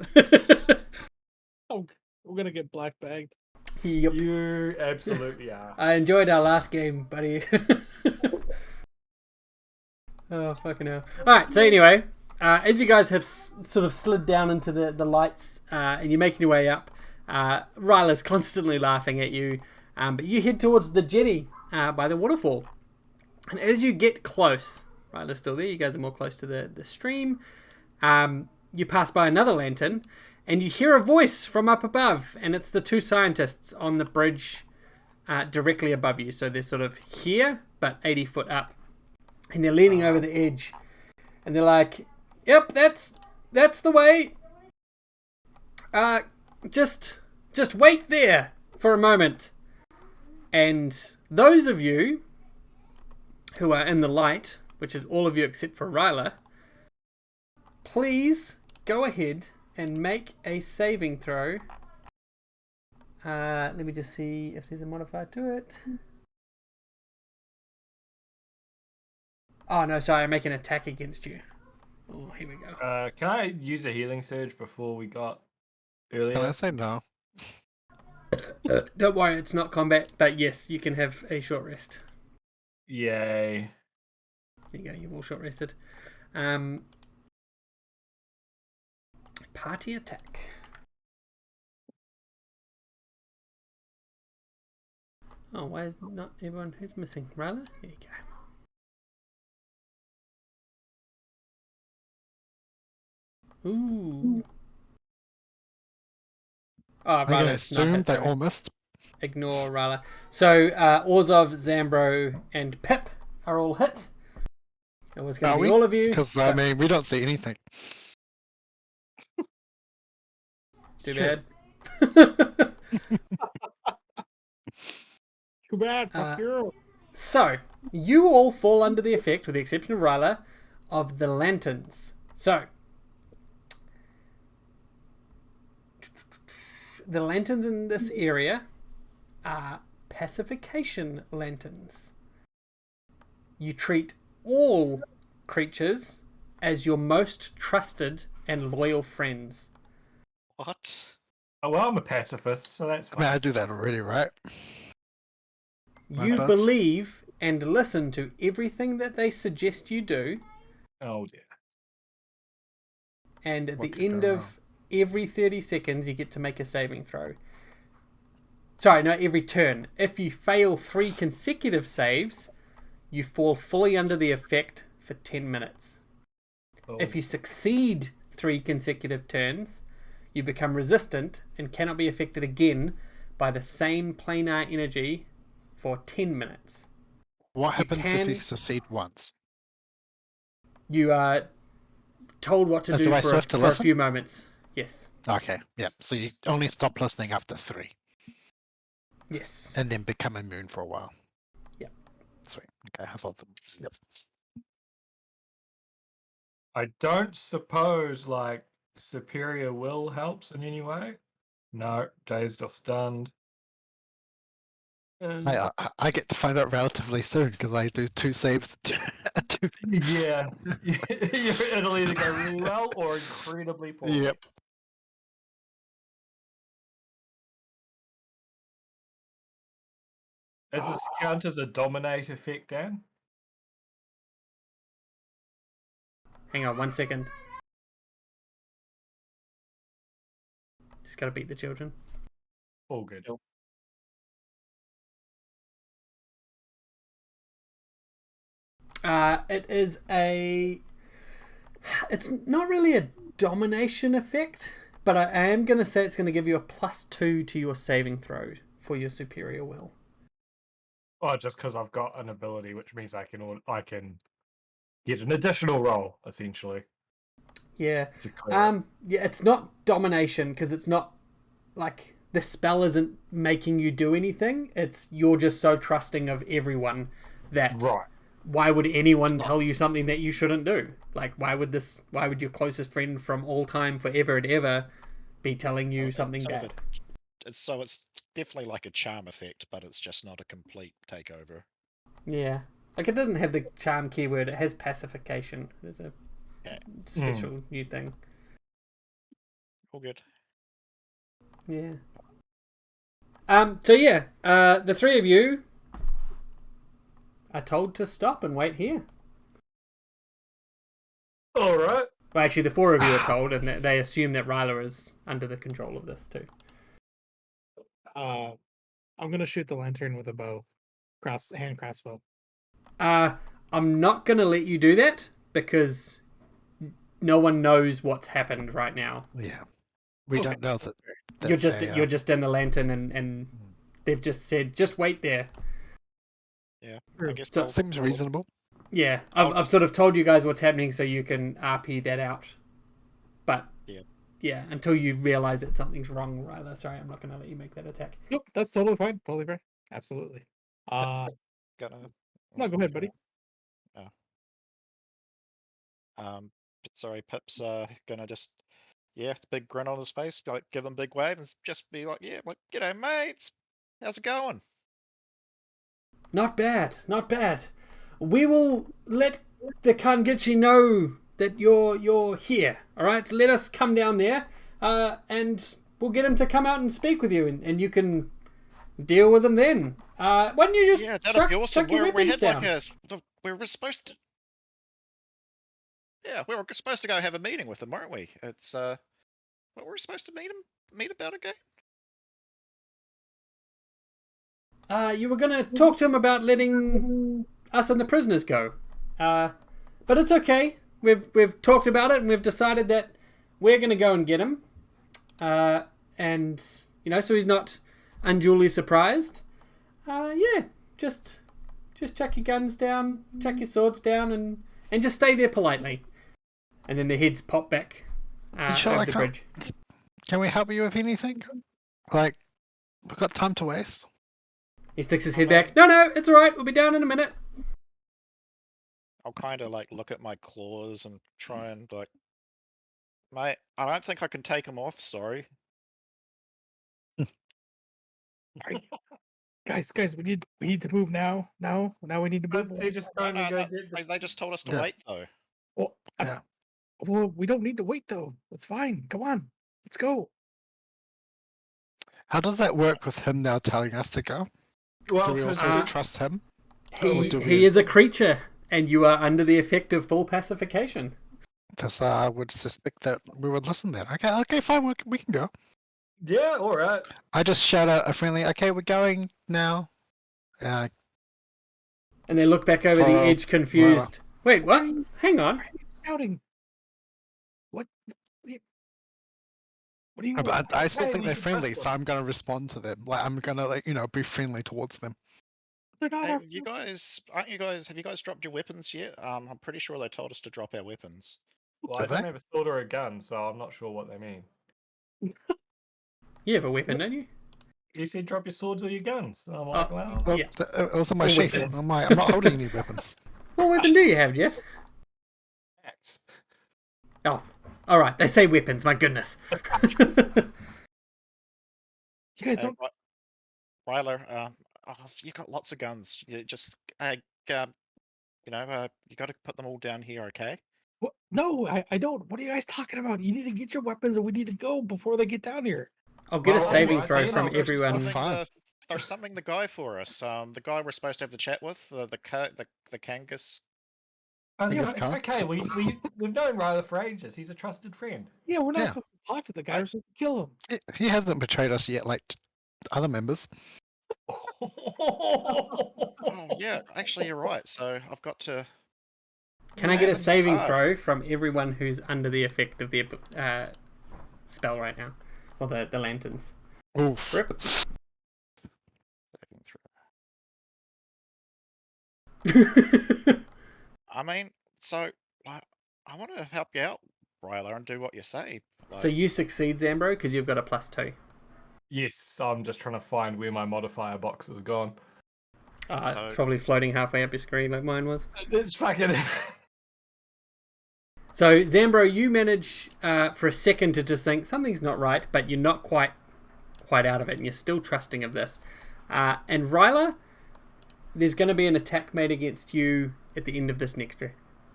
Oh, we're gonna get black bagged. Yep. You absolutely are. I enjoyed our last game, buddy. Oh, fucking hell. Alright, so anyway, as you guys have sort of slid down into the lights and you're making your way up, Ryla's constantly laughing at you, but you head towards the jetty by the waterfall. And as you get close, Ryla's still there, you guys are more close to the stream, you pass by another lantern, and you hear a voice from up above, and it's the two scientists on the bridge directly above you. So they're sort of here, but 80 foot up. And they're leaning over the edge. And they're like, yep, that's the way. Just wait there for a moment. And those of you who are in the light, which is all of you except for Ryla, please go ahead and make a saving throw. Let me just see if there's a modifier to it. Oh no, sorry, I make an attack against you. Oh, here we go. Can I use a healing surge before we got earlier? Can I say no? Don't worry, it's not combat, but yes, you can have a short rest. Yay. There you go, you've all short rested. Party attack. Oh, why is not everyone who's missing? Ryla? There you go. Ooh. Oh, I'm going to Ryla's not assume hit, they sorry. all missed. Ignore Ryla. So, Orzov, Zambro, and Pip are all hit. It was going to be all of you. Because, I mean, we don't see anything. Too bad. Too bad, fuck you. So, you all fall under the effect, with the exception of Ryla, of the lanterns. So, the lanterns in this area are pacification lanterns. You treat all creatures as your most trusted and loyal friends. What? Oh, well, I'm a pacifist, so that's I mean, fine. I do that already, right? You Buds. believe and listen to everything that they suggest you do, Oh, dear. and at What the could end go of wrong? every 30 seconds, you get to make a saving throw. Sorry, no, every turn. If you fail 3 consecutive saves, you fall fully under the effect for 10 minutes. Oh. If you succeed 3 consecutive turns, you become resistant and cannot be affected again by the same planar energy for 10 minutes. What happens if you can- succeed once? You are told what to do Do I for, still have to for a listen? few moments. Yes. Okay, yeah. So you only stop listening after 3, Yes. and then become immune for a while. Yep. Sweet. Okay, I thought. Yep. I don't suppose, like, superior will helps in any way? No, dazed or stunned. I get to find out relatively soon because I do 2 saves. Yeah. It'll either go really well or incredibly poorly. Yep. Does this count as a dominate effect, Dan? Hang on 1 second. Just gotta beat the children. All good. It is a... It's not really a domination effect, but I am going to say it's going to give you a +2 to your saving throw for your superior will. Oh, just because I've got an ability, which means I can get an additional roll, essentially. Yeah. To clear it. Yeah, it's not domination because it's not like the spell isn't making you do anything. It's you're just so trusting of everyone that Right. why would anyone tell you something that you shouldn't do? Like, why would your closest friend from all time, forever and ever, be telling you something bad? So it's definitely like a charm effect, but it's just not a complete takeover. Yeah. Like, it doesn't have the charm keyword, it has pacification. There's a special new thing. All good. Yeah. So yeah, the 3 of you are told to stop and wait here. All right. Well, actually, the 4 of you are told, and they assume that Ryla is under the control of this too. I'm gonna shoot the lantern with a bow, hand crossbow. I'm not gonna let you do that because no one knows what's happened right now. Yeah. We don't know that You're just in the lantern, and they've just said just wait there. Yeah, True. I guess that seems reasonable. Yeah, I've sort of told you guys what's happening so you can RP that out. But yeah, until you realize that something's wrong, Ryla. Sorry, I'm not going to let you make that attack. Nope, that's totally fine. Totally fair. Absolutely. Gonna. No, go ahead, buddy. Sorry, Pip's gonna just the big grin on his face, like give them a big wave and just be like, yeah, like, g'day mates, how's it going? Not bad, not bad. we will let the Kangichi know that you're here. All right, let us come down there, and we'll get him to come out and speak with you, and you can deal with him then. Why don't you just that'd be awesome. chuck your weapons down? We were supposed to. Yeah, we were supposed to go have a meeting with him, weren't we? It's what were we supposed to meet about again? You were gonna talk to him about letting us and the prisoners go. But it's okay. We've talked about it and we've decided that we're gonna go and get him. And so he's not unduly surprised. Just chuck your guns down, chuck your swords down, and just stay there politely. And then the heads pop back over the bridge. Can we help you with anything? Like, we've got time to waste. He sticks his head back. No, it's all right. We'll be down in a minute. I'll kind of like look at my claws and try and like, mate, I don't think I can take them off. Sorry. Guys, we need to move now. Now we need to move. They just they just told us to wait though. Well, well, we don't need to wait though. That's fine. Come on, let's go. How does that work with him now telling us to go? Well, do we also trust him? He is a creature, and you are under the effect of full pacification. Because I would suspect that we would listen then. Okay, fine, we can go. Yeah, all right. I just shout out a friendly, okay, we're going now. And they look back over the edge confused. Wait, what? Hang on. Why are you shouting? What do you I still think they're friendly, so I'm going to respond to them. Like, I'm going to, be friendly towards them. They're not Hey, our have you guys dropped your weapons yet? I'm pretty sure they told us to drop our weapons. Well, I don't have a sword or a gun, so I'm not sure what they mean. You have a weapon, don't you? You said drop your swords or your guns. I'm like, well, yeah. It was on my sheath. I'm not holding any weapons. What weapon do you have, Jeff? axe. Oh, all right. They say weapons. My goodness. You guys don't. Ryler, you got lots of guns. You just, you got to put them all down here, okay? What? No, I don't. What are you guys talking about? You need to get your weapons, and we need to go before they get down here. I'll get a saving throw from everyone. There's something the guy for us. The guy we're supposed to have the chat with, the Kangas. Oh, it's okay. We've known Ryler for ages. He's a trusted friend. Yeah, we're not supposed to talk to the guy. We're supposed to kill him. He hasn't betrayed us yet, like other members. Oh yeah, actually you're right. So I've got to. Can I get a saving throw from everyone who's under the effect of the spell right now, or the lanterns? Oof. Rip. I mean, so I want to help you out, Ryler, and do what you say. So you succeed, Zambro, because you've got a +2. Yes, I'm just trying to find where my modifier box has gone. Probably floating halfway up your screen like mine was. It's fucking. So Zambro, you manage for a second to just think something's not right, but you're not quite out of it, and you're still trusting of this. And Ryler, there's going to be an attack made against you at the end of this next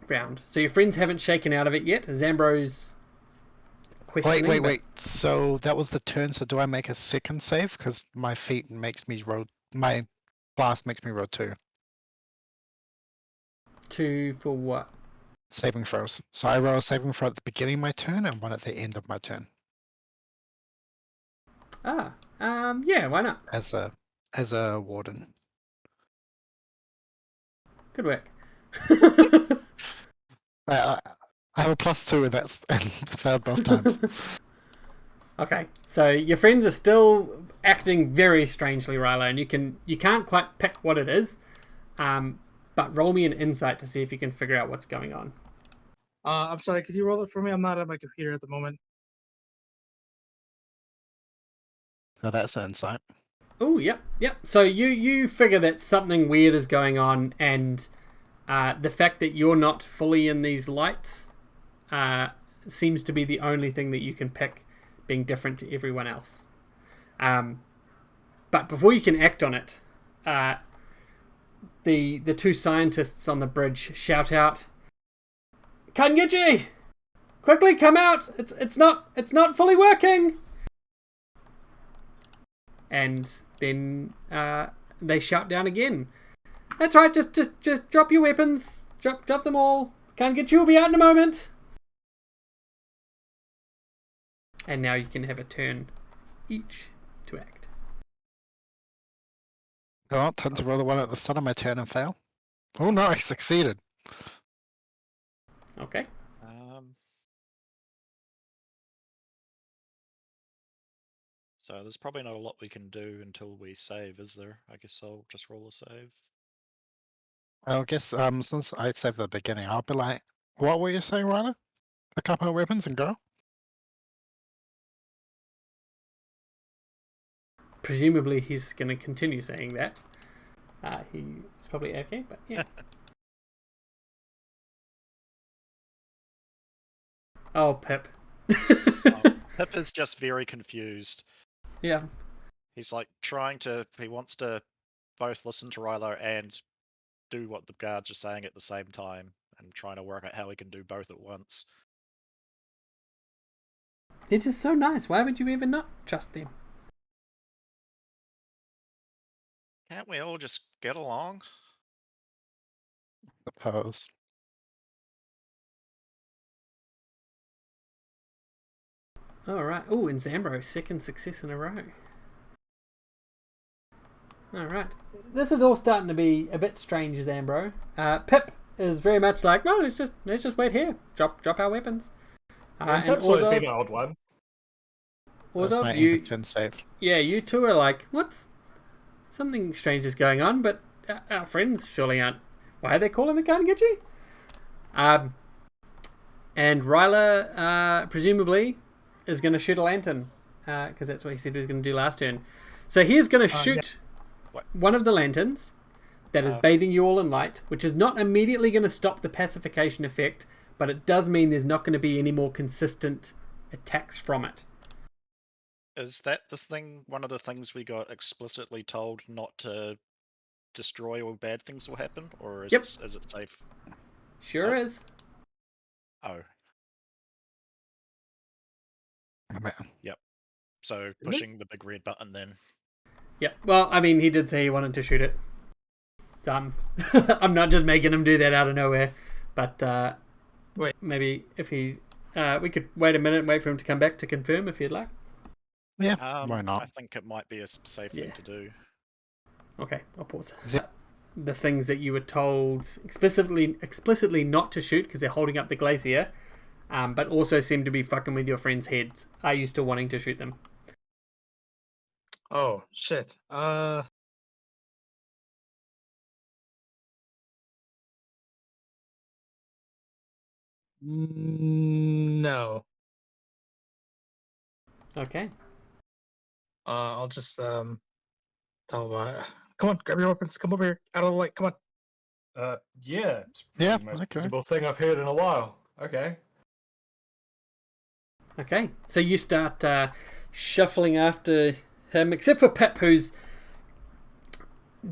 round. So your friends haven't shaken out of it yet. Zambro's questioning. Wait. So that was the turn. So do I make a second save? Because my feat makes me roll. My blast makes me roll 2. 2 for what? Saving throws. So I roll a saving throw at the beginning of my turn and one at the end of my turn. Yeah, why not? As a warden. Good work. I have a +2 and that's failed both times. Okay, so your friends are still acting very strangely, Rylo, and you can't quite pick what it is. But roll me an insight to see if you can figure out what's going on. I'm sorry, could you roll it for me? I'm not at my computer at the moment. Now that's an insight. Oh, yep. So you figure that something weird is going on, and the fact that you're not fully in these lights seems to be the only thing that you can pick being different to everyone else. But before you can act on it, the two scientists on the bridge shout out, "Kangeji! Quickly come out! It's not fully working!" And then they shout down again. "That's right, just drop your weapons. Drop them all. Kangeji will be out in a moment." And now you can have a turn each to act. Oh, time to roll the one at the start of my turn and fail. Oh no, I succeeded. Okay. So there's probably not a lot we can do until we save, is there? I guess I'll just roll a save. I guess since I saved the beginning, I'll be like, what were you saying, Ryder? Pick up our weapons and go? Presumably he's going to continue saying that. He's probably okay, but yeah. Oh, Pip. Pip is just very confused. Yeah. He's like he wants to both listen to Ryler and do what the guards are saying at the same time, and trying to work out how he can do both at once. They're just so nice. Why would you even not trust them? Can't we all just get along? Suppose. Alright. Oh, and Zambro's second success in a row. Alright. This is all starting to be a bit strange, Zambro. Pip is very much like, no, let's just wait here. Drop our weapons. And Pip's always been an odd one. Orzhov, you saved. Yeah, you two are like, something strange is going on, but our friends surely aren't. Why are they calling the Kangeji? And Ryler, presumably, is going to shoot a lantern, because that's what he said he was going to do last turn. So he's going to shoot one of the lanterns that is bathing you all in light, which is not immediately going to stop the pacification effect, but it does mean there's not going to be any more consistent attacks from it. Is that one of the things we got explicitly told not to destroy or bad things will happen? Or is it safe? Sure is. Oh. Man. Yep. So pushing the big red button then. Yep. Well, I mean, he did say he wanted to shoot it. So I'm not just making him do that out of nowhere. But maybe if we could wait a minute and wait for him to come back to confirm if you'd like. Yeah, why not? I think it might be a safe thing to do. Okay, I'll pause. The things that you were told explicitly not to shoot because they're holding up the glacier, but also seem to be fucking with your friends' heads. Are you still wanting to shoot them? Oh, shit. No. Okay. I'll just tell him, come on, grab your weapons, come over here, out of the light, come on. Yeah, it's the most visible thing I've heard in a while. Okay. Okay, so you start shuffling after him, except for Pip, who's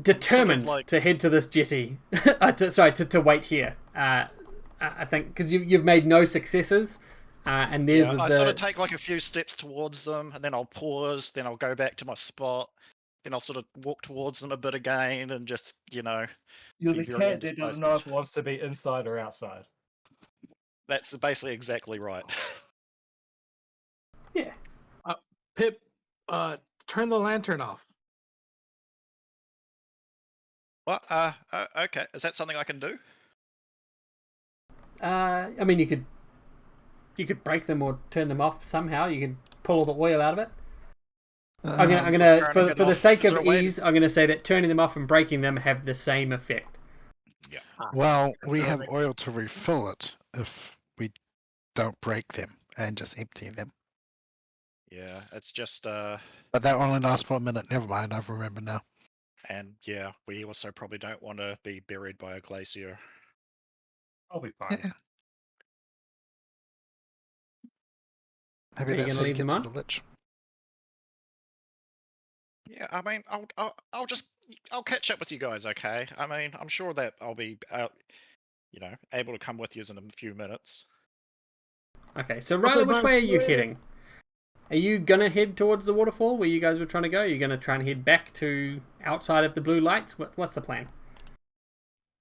determined to head to this jetty. to wait here. I think because you've made no successes. And there's I sort of take like a few steps towards them, and then I'll pause, then I'll go back to my spot, then I'll sort of walk towards them a bit again, and just, You're the cat that doesn't know if it wants to be inside or outside. That's basically exactly right. Yeah. Pip, turn the lantern off. What? Okay. Is that something I can do? I mean, you could break them or turn them off somehow. You can pull all the oil out of it. I'm gonna for the sake of ease, I'm gonna say that turning them off and breaking them have the same effect. Yeah. Well, we have oil to refill it if we don't break them and just empty them. Yeah, it's just But that only lasts for a minute. Never mind, I remember now. And yeah, we also probably don't want to be buried by a glacier. I'll be fine. Yeah. Maybe So you're that's gonna leave them on? The lich. Yeah, I mean, I'll just I'll catch up with you guys. Okay. I mean, I'm sure that I'll be, able to come with you in a few minutes. Okay. So Ryla, which way are you heading? Are you gonna head towards the waterfall where you guys were trying to go? Are you gonna try and head back to outside of the blue lights? What's the plan?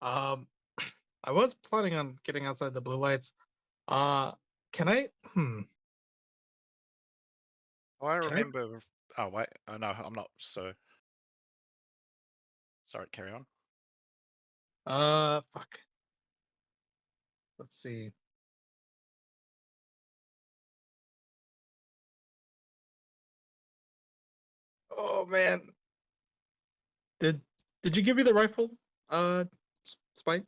I was planning on getting outside the blue lights. Can I? I remember. Oh wait, no, I'm not. So sorry. Carry on. Fuck. Let's see. Oh man. Did you give me the rifle? Spike?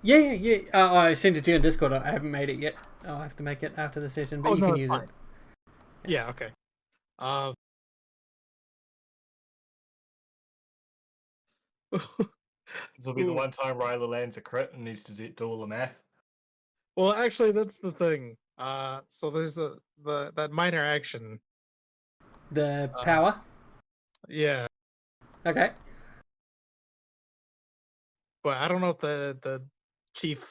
Yeah. I sent it to you on Discord. I haven't made it yet. I'll have to make it after the session, but you can use fine. it. Yeah, okay. This will be the one time Ryla lands a crit and needs to do all the math. Well, actually, that's the thing. So there's that minor action. The power? Yeah. Okay. But I don't know if the chief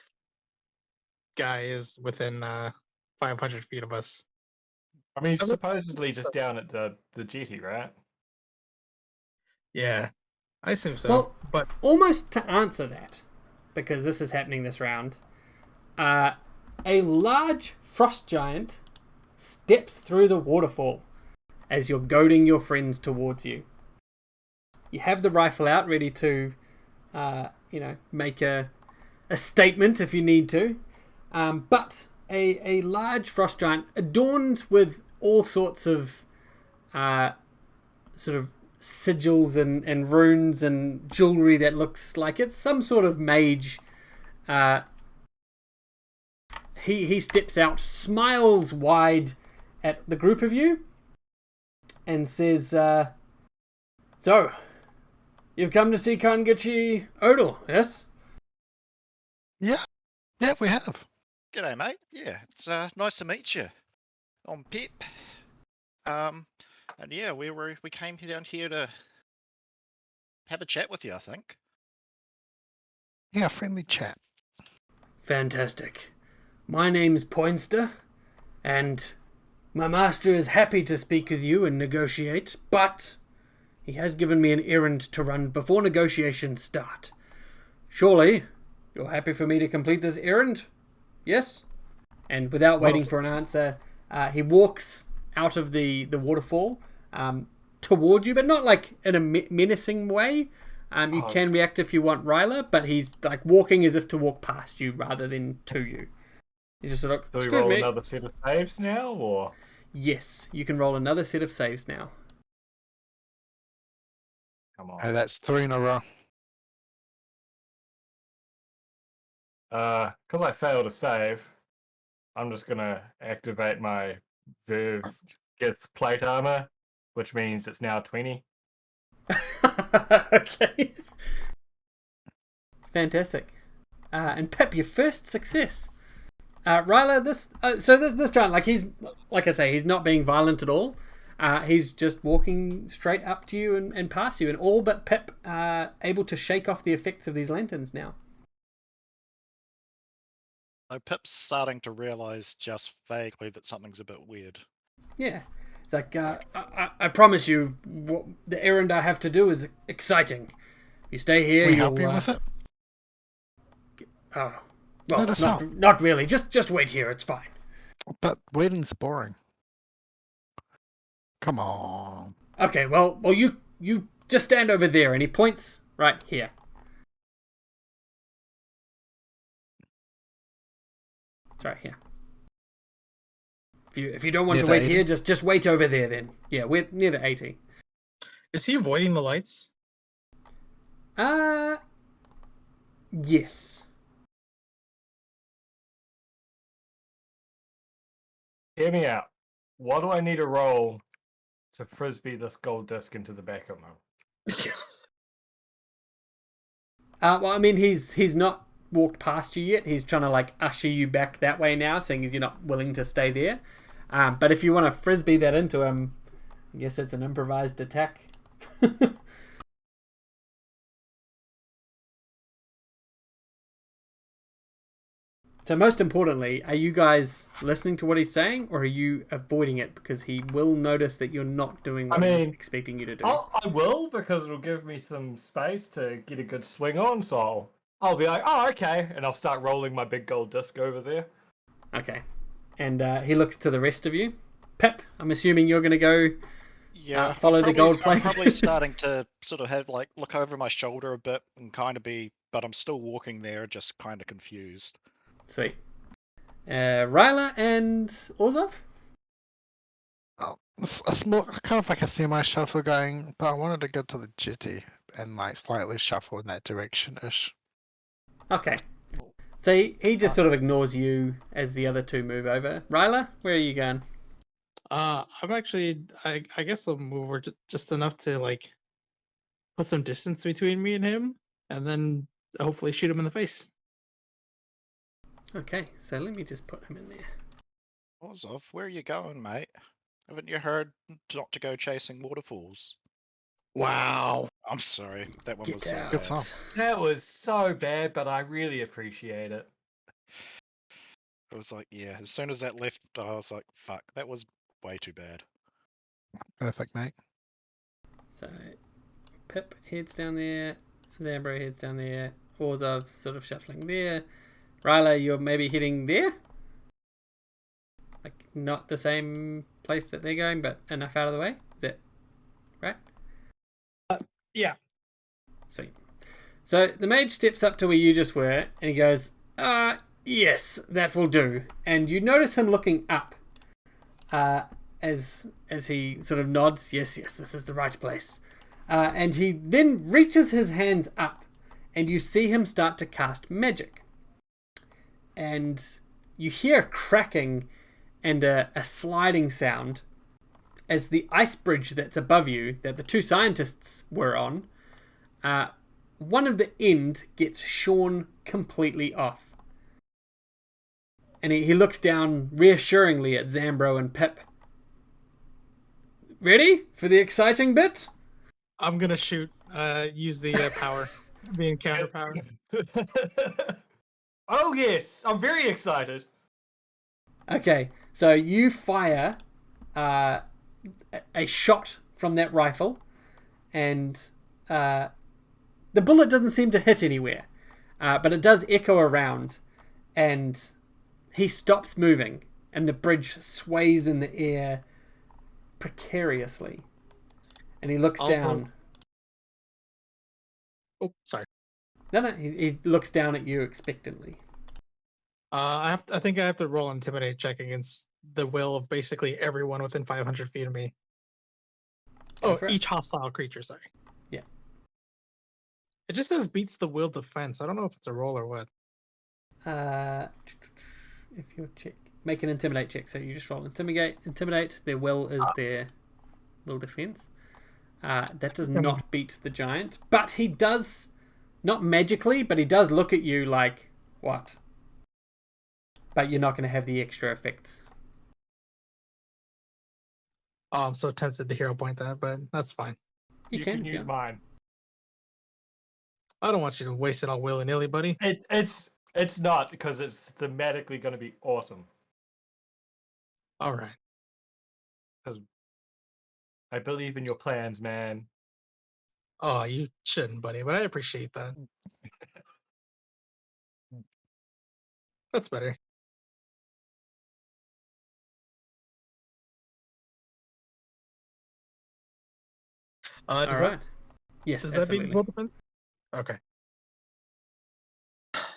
guy is within 500 feet of us. I mean, he's supposedly just down at the jetty, right? Yeah, I assume so. Well, but almost to answer that, because this is happening this round, a large frost giant steps through the waterfall as you're goading your friends towards you. You have the rifle out ready to, make a statement if you need to. But a large frost giant adorned with all sorts of sort of sigils and runes and jewelry that looks like it's some sort of mage. He steps out, smiles wide at the group of you, and says, "So, you've come to see Kangachi Odal, yes?" Yeah, we have. G'day, mate. Yeah, it's nice to meet you. I'm Pip. And yeah, we came down here to have a chat with you, I think. Yeah, friendly chat. Fantastic. My name's Poinster, and my master is happy to speak with you and negotiate, but he has given me an errand to run before negotiations start. Surely, you're happy for me to complete this errand? Yes? And without waiting for an answer, he walks out of the waterfall towards you, but not like in a menacing way. You can react if you want, Ryla, but he's like walking as if to walk past you rather than to you. He's just sort of, do we roll another set of saves now, or? Yes, you can roll another set of saves now. Come on. Oh, that's 3 in a row. Because I failed to save, I'm just gonna activate my Verve gets plate armor, which means it's now 20. Okay. Fantastic. And Pip, your first success. Ryla, this giant, like I say, he's not being violent at all. He's just walking straight up to you and past you, and all but Pip are able to shake off the effects of these lanterns now. No, Pip's starting to realise just vaguely that something's a bit weird. Yeah. It's like, I promise you, the errand I have to do is exciting. You stay here, Can we help you with it? Oh, well, not really. Just wait here. It's fine. But waiting's boring. Come on. Okay, well, you just stand over there, and he points right here. It's right here. If you don't want to wait here, just wait over there then. Yeah, we're near the 80. Is he avoiding the lights? Yes. Hear me out. What do I need to roll to frisbee this gold disc into the back of him? Well, I mean, he's not walked past you yet. He's trying to like usher you back that way now, seeing as you're not willing to stay there. But if you want to frisbee that into him, Guess it's an improvised attack. So most importantly, are you guys listening to what he's saying, or are you avoiding it because he will notice that you're not doing what he's expecting you to do? I will, because it'll give me some space to get a good swing on, so I'll be like, oh, okay, and I'll start rolling my big gold disc over there. Okay. And he looks to the rest of you. Pip, I'm assuming you're going to go follow the gold plate. I'm probably starting to sort of have look over my shoulder a bit and kind of but I'm still walking there, just kind of confused. Sweet. Ryla and Orzov? Oh, it's more kind of like a semi-shuffle going, but I wanted to go to the jetty and slightly shuffle in that direction-ish. Okay. So he just sort of ignores you as the other two move over. Ryla, where are you going? I'm actually, I guess I'll move over just enough to put some distance between me and him, and then hopefully shoot him in the face. Okay, so let me just put him in there. Orzov, where are you going, mate? Haven't you heard not to go chasing waterfalls? Wow. I'm sorry, that one was so out. bad. That was so bad, but I really appreciate it. It was like, yeah, as soon as that left, I was like, fuck, that was way too bad. Perfect, mate. So Pip heads down there, Zambro heads down there, Orzov sort of shuffling there. Ryla, you're maybe heading there? Like, not the same place that they're going, but enough out of the way? Is that right? Yeah. Sweet. So the mage steps up to where you just were, and he goes, yes, that will do. And you notice him looking up as he sort of nods, yes, this is the right place. And he then reaches his hands up, and you see him start to cast magic. And you hear a cracking and a sliding sound as the ice bridge that's above you, that the two scientists were on, one of the end gets shorn completely off. And he looks down reassuringly at Zambro and Pip. Ready for the exciting bit? I'm going to shoot, use the power, the encounter power. Oh, yes, I'm very excited. Okay, so you fire a shot from that rifle, and the bullet doesn't seem to hit anywhere, but it does echo around, and he stops moving, and the bridge sways in the air precariously, and he looks down. Oh, sorry. No, he looks down at you expectantly. I think I have to roll an intimidate check against the will of basically everyone within 500 feet of me. Each hostile creature, sorry. Yeah. It just says beats the will defense. I don't know if it's a roll or what. If you make an intimidate check, so you just roll intimidate. Their will is their will defense. That does not beat the giant, but he does, not magically, but he does look at you like, what? But you're not going to have the extra effect. Oh, I'm so tempted to hero point that, but that's fine. You can use mine. I don't want you to waste it all willy-nilly, buddy. It's not, because it's thematically going to be awesome. All right. Because I believe in your plans, man. Oh, you shouldn't, buddy, but I appreciate that. That's better. Does All right. Yes, does absolutely. that beat defense? Okay.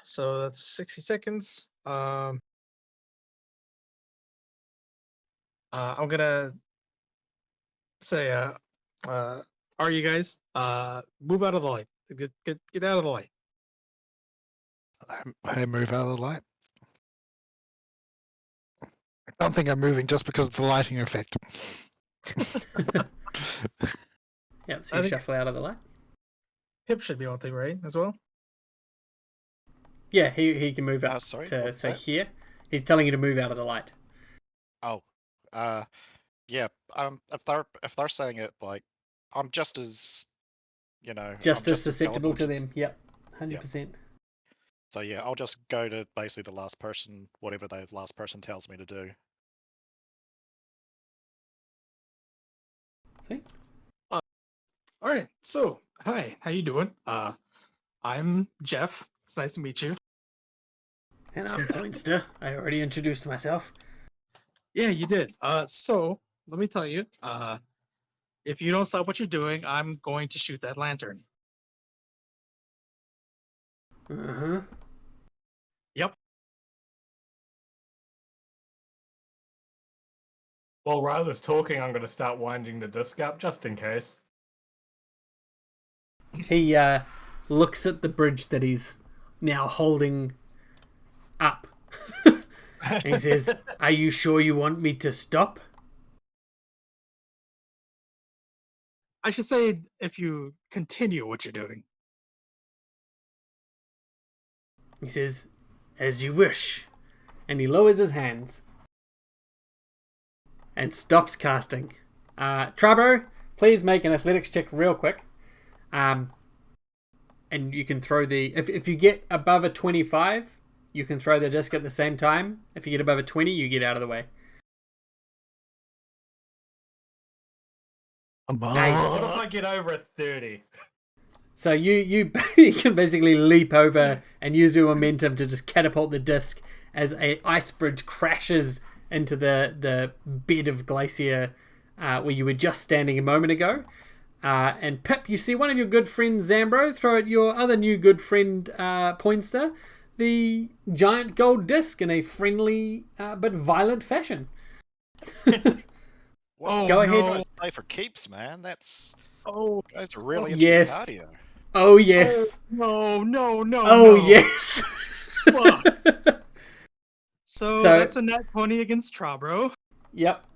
So that's 60 seconds. I'm gonna say, are you guys move out of the light? Get out of the light. I move out of the light. I don't think I'm moving just because of the lighting effect. Yeah, so you shuffle out of the light. Pip should be able to, right, as well? Yeah, he can move out Sorry, to say here. He's telling you to move out of the light. Oh, Yeah, if they're saying it, like, I'm just as, I'm Just as just as susceptible gullible to to. them. Yep, 100%. So yeah, I'll just go to basically the last person, whatever the last person tells me to do. Sweet. All right. So, hi, how you doing? I'm Jeff. It's nice to meet you. And I'm Poinster. I already introduced myself. Yeah, you did. So let me tell you. If you don't stop what you're doing, I'm going to shoot that lantern. Uh-huh. Yep. While Ryla's talking, I'm going to start winding the disc up just in case. He looks at the bridge that he's now holding up. And he says, "Are you sure you want me to stop?" I should say if you continue what you're doing. He says, "As you wish." And he lowers his hands and stops casting. Trabo, please make an athletics check real quick. And you can throw the... If you get above a 25, you can throw the disc at the same time. If you get above a 20, you get out of the way. Nice. What if I get over a 30? So you can basically leap over and use your momentum to just catapult the disc as a ice bridge crashes into the bed of glacier where you were just standing a moment ago. And Pip, you see one of your good friends, Zambro, throw at your other new good friend, Poinster, the giant gold disc in a friendly but violent fashion. Well, Go ahead. Guys play for keeps, man. That's. Oh, Guys are really into yes. cardio. Oh, yes. no. Oh, no. yes. Fuck. So that's a net 20 against Trabro. Yep.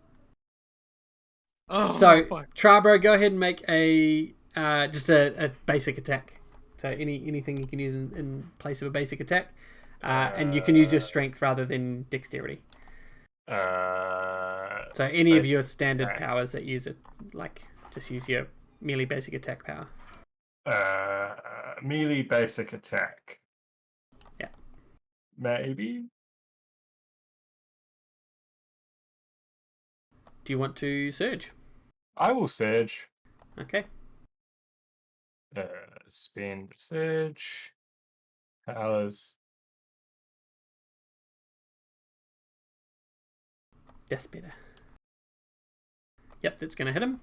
Oh, So, fuck. Trabro, go ahead and make a just a basic attack. So anything you can use in place of a basic attack. And you can use your strength rather than dexterity. So any of your standard powers that use it, like, just use your melee basic attack power. Melee basic attack. Yeah. Maybe? Do you want to surge? I will surge. Okay. Spend surge. Powers. That's better. Yep, that's going to hit him.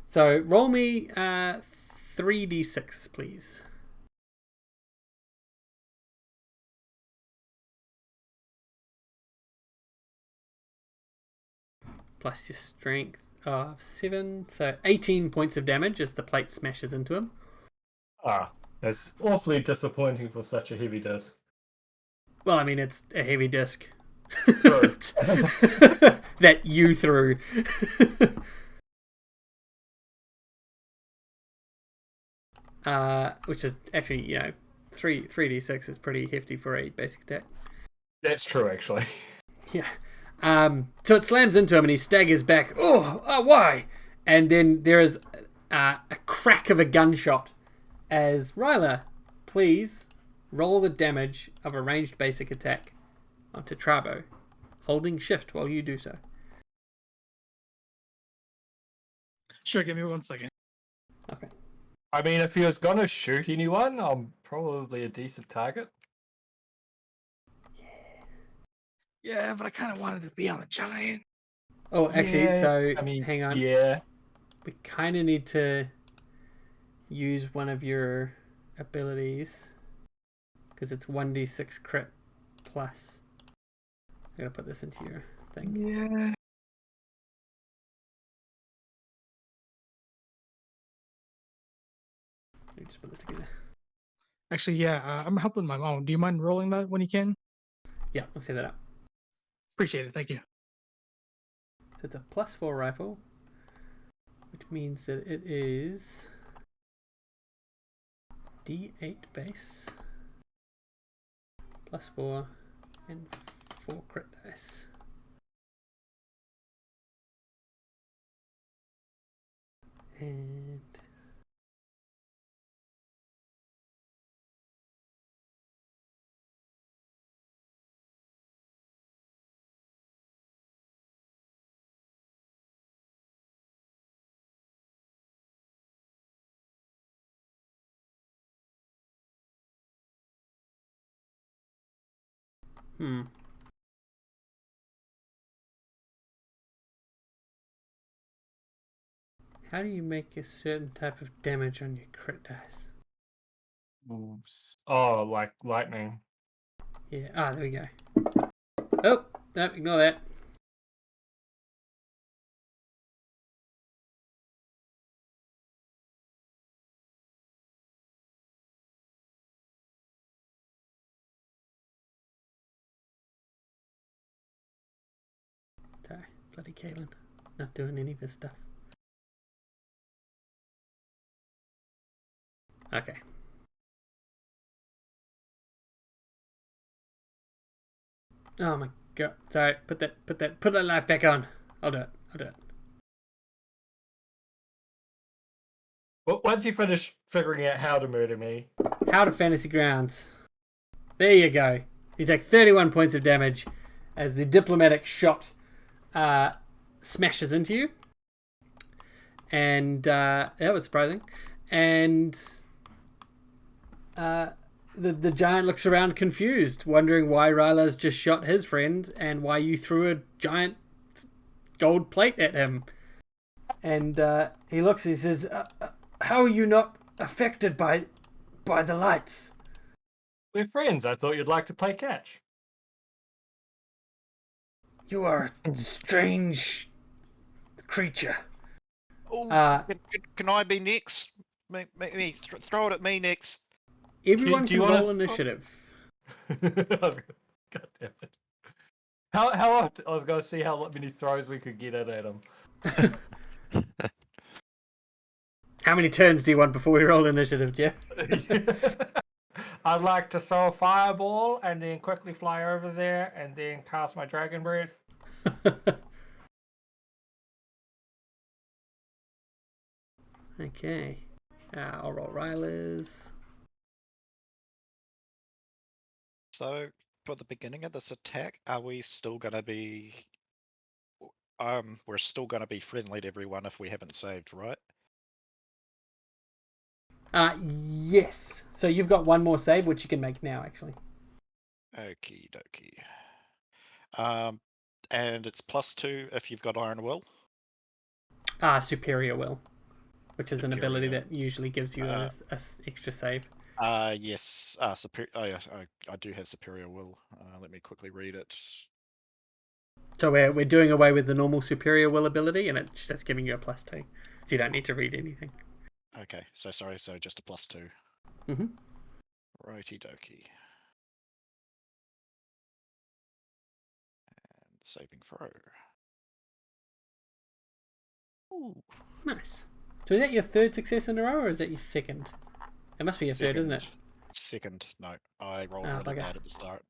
So roll me 3d6, please. Plus your strength of 7. So 18 points of damage as the plate smashes into him. That's awfully disappointing for such a heavy disc. Well, I mean, it's a heavy disc. True. That you threw. Which is actually, 3d6 is pretty hefty for a basic attack. That's true, actually. Yeah. So it slams into him and he staggers back. Why? And then there is a crack of a gunshot as Ryla, please roll the damage of a ranged basic attack onto Trabo, holding shift while you do so. Sure, give me 1 second. Okay. I mean, if he was gonna shoot anyone, I'm probably a decent target. Yeah, but I kind of wanted to be on a giant. Oh, actually, Yeah, so I mean, hang on. Yeah. We kind of need to use one of your abilities because it's 1d6 crit plus. I'm going to put this into your thing. Yeah. Let me just put this together. Actually, yeah, I'm helping my mom. Do you mind rolling that when you can? Yeah, let's set it up. Appreciate it. Thank you. So it's a +4 rifle, which means that it is D8 base +4 and 4 crit dice. And how do you make a certain type of damage on your crit dice? Oops. Oh, like lightning. Yeah. There we go. Oh, no, ignore that. Sorry, bloody Kaylin. Not doing any of this stuff. Okay. Oh my god. Sorry, put that life back on. I'll do it. Well, once you finish figuring out how to murder me. How to Fantasy Grounds. There you go. You take 31 points of damage as the diplomatic shot smashes into you. And that was surprising. And the giant looks around confused, wondering why Ryla's just shot his friend and why you threw a giant gold plate at him. And he looks and he says, how are you not affected by the lights? We're friends. I thought you'd like to play catch. You are a strange creature. Oh, can I be next? Throw it at me next. Everyone Do you can roll wanna- initiative. God damn it. How often? I was going to see how many throws we could get at him. How many turns do you want before we roll initiative, Jeff? I'd like to throw a fireball and then quickly fly over there and then cast my dragon breath. Okay. I'll roll Ryla's. So, for the beginning of this attack, are we still gonna be? We're still gonna be friendly to everyone if we haven't saved, right? Yes. So you've got one more save, which you can make now, actually. Okie dokie. And it's +2 if you've got Iron Will. Superior Will, which is an ability Superior. that usually gives you a extra save. Yes. Yes, I do have Superior Will. Let me quickly read it. So we're doing away with the normal Superior Will ability, and it's just giving you a +2. So you don't need to read anything. Okay, so sorry, so just a +2. Mm-hmm. Righty dokie. And saving throw. Ooh. Nice. So is that your third success in a row, or is that your second? It must be your third, isn't it? Second. No, I rolled Ah, really bugger. bad at the start.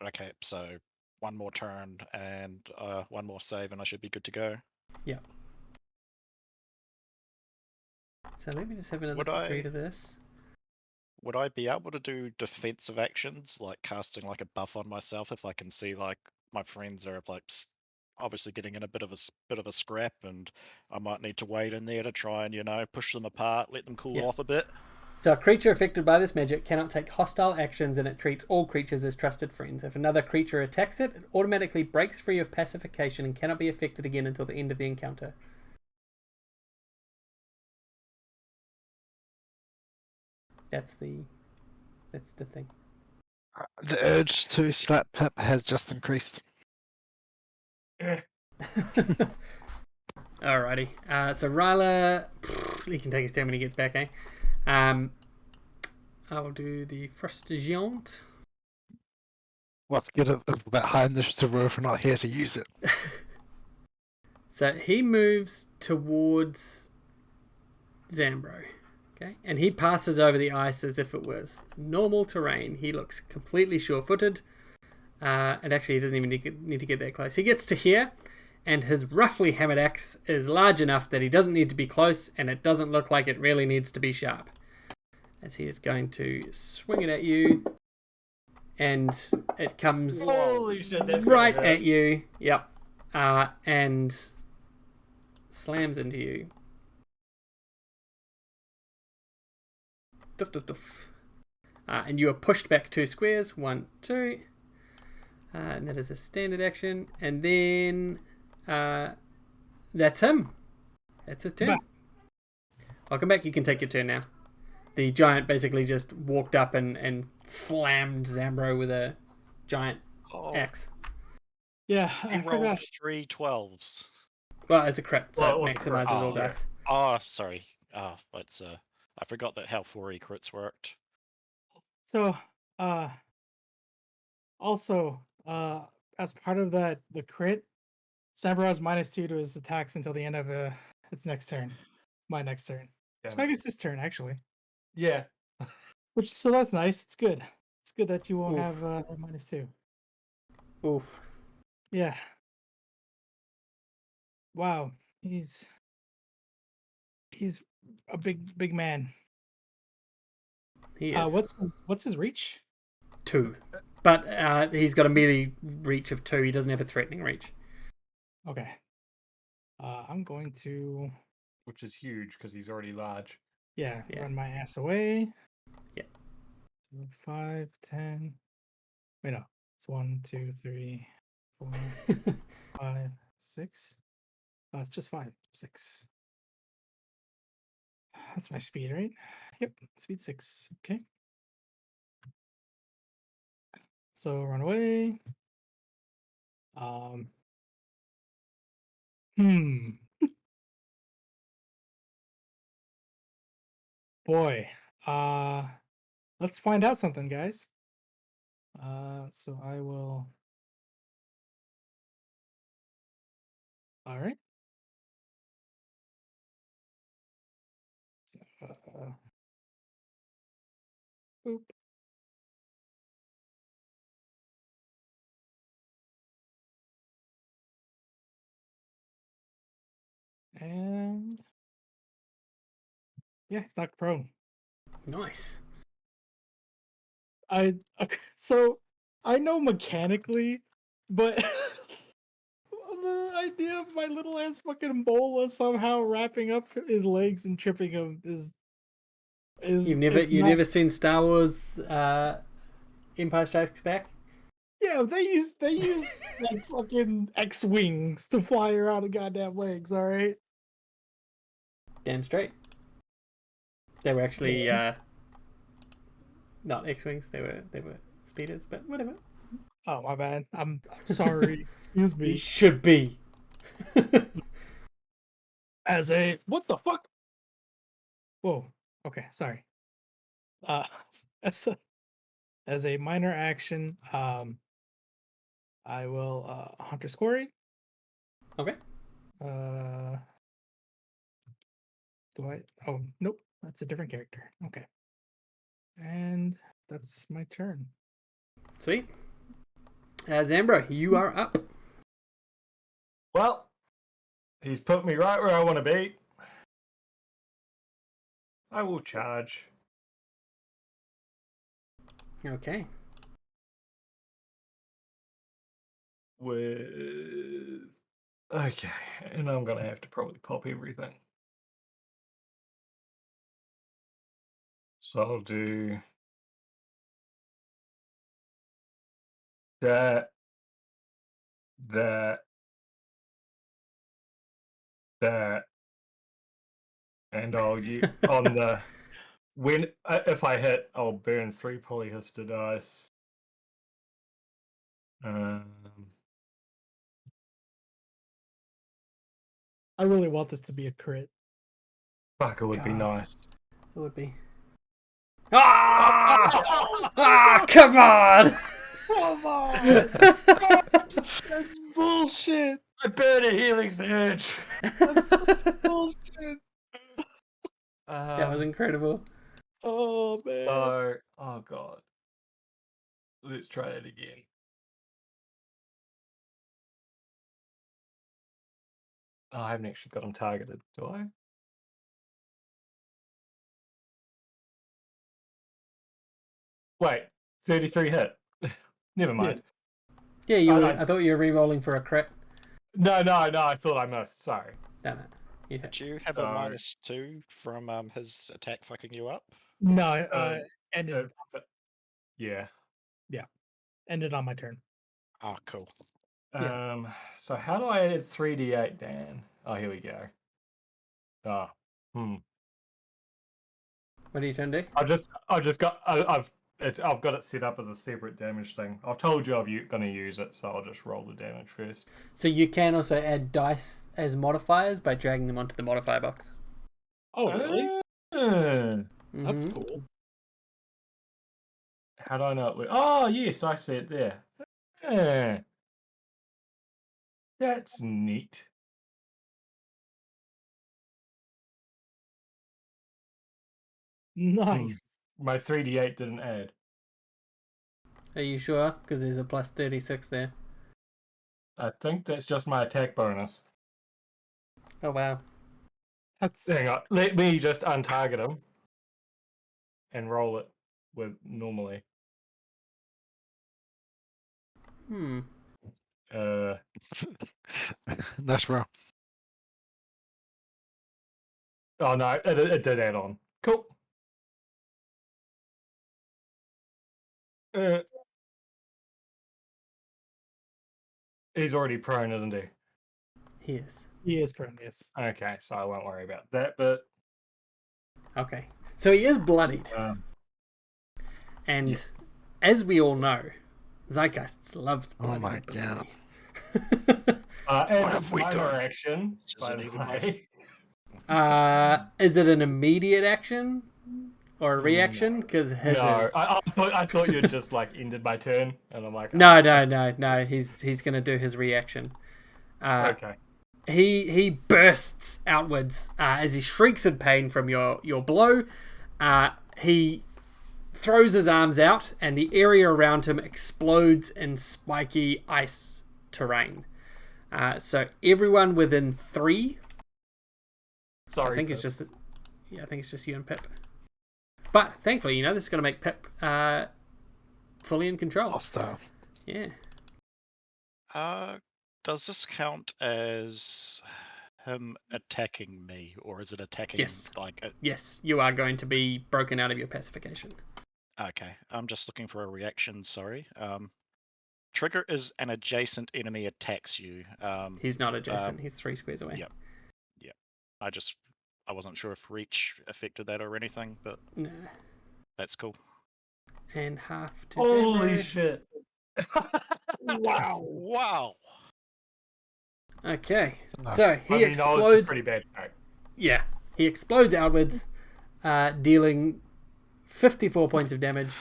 Okay, so one more turn and one more save, and I should be good to go. Yeah. So let me just have another Would quick I- read of this. Would I be able to do defensive actions, like casting like a buff on myself if I can see like my friends are like obviously getting in a bit of a scrap, and I might need to wait in there to try and push them apart, let them cool off a bit. So a creature affected by this magic cannot take hostile actions, and it treats all creatures as trusted friends. If another creature attacks it, it automatically breaks free of pacification and cannot be affected again until the end of the encounter. That's the thing. The urge to slap Pip has just increased. Alrighty. So Ryla, he can take his turn when he gets back, eh? I will do the first Giant. What's good of that high initiative roll if we're not here to use it? So he moves towards Zambro. Okay, and he passes over the ice as if it was normal terrain. He looks completely sure-footed. And actually, he doesn't even need to get that close. He gets to here, and his roughly hammered axe is large enough that he doesn't need to be close, and it doesn't look like it really needs to be sharp. As he is going to swing it at you, and it comes Holy shit, that's right gonna hurt. at you. Yep. And slams into you. Doof, doof, doof. And you are pushed back 2 squares. 1, 2. And that is a standard action. And then that's him. That's his turn. Welcome back. You can take your turn now. The giant basically just walked up and slammed Zambro with a giant axe. Yeah, He rolled 3 12s. Well, it's a crit, so Well, it it was a crit. maximizes all Yeah. dice. Oh, sorry. It's I forgot that how 4E crits worked. So, also, as part of that, the crit, Zambro has -2 to his attacks until the end of its next turn. My next turn. So I guess this turn actually. Yeah. So that's nice. It's good. It's good that you won't Oof. have -2. Oof. Yeah. Wow. He's a big man. He is. What's his reach? 2. But he's got a melee reach of 2. He doesn't have a threatening reach. Okay. I'm going to Which is huge because he's already large. run my ass away. Yeah. 5, 10. Wait, no. It's 1, 2, 3, 4, 5, 6. It's just 5, 6. That's my speed, right? Yep, speed 6. Okay. So run away. Boy. Let's find out something, guys. So I will. All right. So, boop. And yeah, he's knocked prone. Nice. So I know mechanically, but the idea of my little ass fucking bola somehow wrapping up his legs and tripping him is You've never seen Star Wars Empire Strikes Back? Yeah, they use like fucking X-wings to fly around the goddamn legs, all right? Damn straight. They were actually not X-wings. They were speeders, but whatever. Oh my bad. I'm sorry. Excuse me. You should be. As a what the fuck? Whoa. Okay, sorry. As a minor action, I will Hunter Scory. Okay. Do I? Oh nope, that's a different character. Okay. And that's my turn. Sweet. Zambro, you are up. Well, he's put me right where I want to be. I will charge. Okay. Okay, and I'm gonna have to probably pop everything. So I'll do that, and I'll use on the if I hit, I'll burn 3 polyhister dice. I really want this to be a crit. Fuck, it would be nice. It would be. Ah! Come on! Come on! That's bullshit! I burn a healing surge. That's bullshit! That was incredible. Oh man. So, oh god. Let's try it again. Oh, I haven't actually got him targeted, do I? Wait, 33 hit. Never mind. Yes. Yeah, I thought you were re-rolling for a crit. No, I thought I missed. Sorry. No. You hit. Did you have a -2 from his attack fucking you up? No, ended. Yeah. Yeah, ended on my turn. Oh, cool. Yeah. So how do I add 3d8, Dan? Oh, here we go. What are you trying to do? I've got it set up as a separate damage thing. I've told you I'm going to use it, so I'll just roll the damage first. So you can also add dice as modifiers by dragging them onto the modifier box. Oh, really? That's Mhm. cool. How do I know it? Oh, yes, I see it there. That's neat. Nice. My 3d8 didn't add. Are you sure? Because there's a plus 36 there. I think that's just my attack bonus. Oh, wow. Hang on. Let me just untarget him and roll it with normally. Nice roll. Oh, no, it did add on. Cool. He's already prone, isn't he? He is. He is prone, yes. Okay, so I won't worry about that, but... Okay. So he is bloodied. And as we all know, Zeitgeist loves bloody. Oh my god. As a minor action, by the way. Is it an immediate action or a reaction? Because his is... I thought you'd just like ended my turn, and I'm like, No. He's gonna do his reaction. Okay. He bursts outwards as he shrieks in pain from your blow. He throws his arms out, and the area around him explodes in spiky ice terrain. So everyone within 3. Sorry, I think it's just you and Pip. But thankfully, this is going to make Pip fully in control. Hostile. Yeah. Does this count as him attacking me, or is it attacking? Yes. Yes, you are going to be broken out of your pacification. Okay, I'm just looking for a reaction. Sorry. Trigger is an adjacent enemy attacks you. He's not adjacent. He's 3 squares away. Yep. I wasn't sure if reach affected that or anything, but nah. That's cool. And half to Holy damage. shit! Wow! Okay, so he explodes. That was a pretty bad track. Yeah, he explodes outwards, dealing 54 points of damage.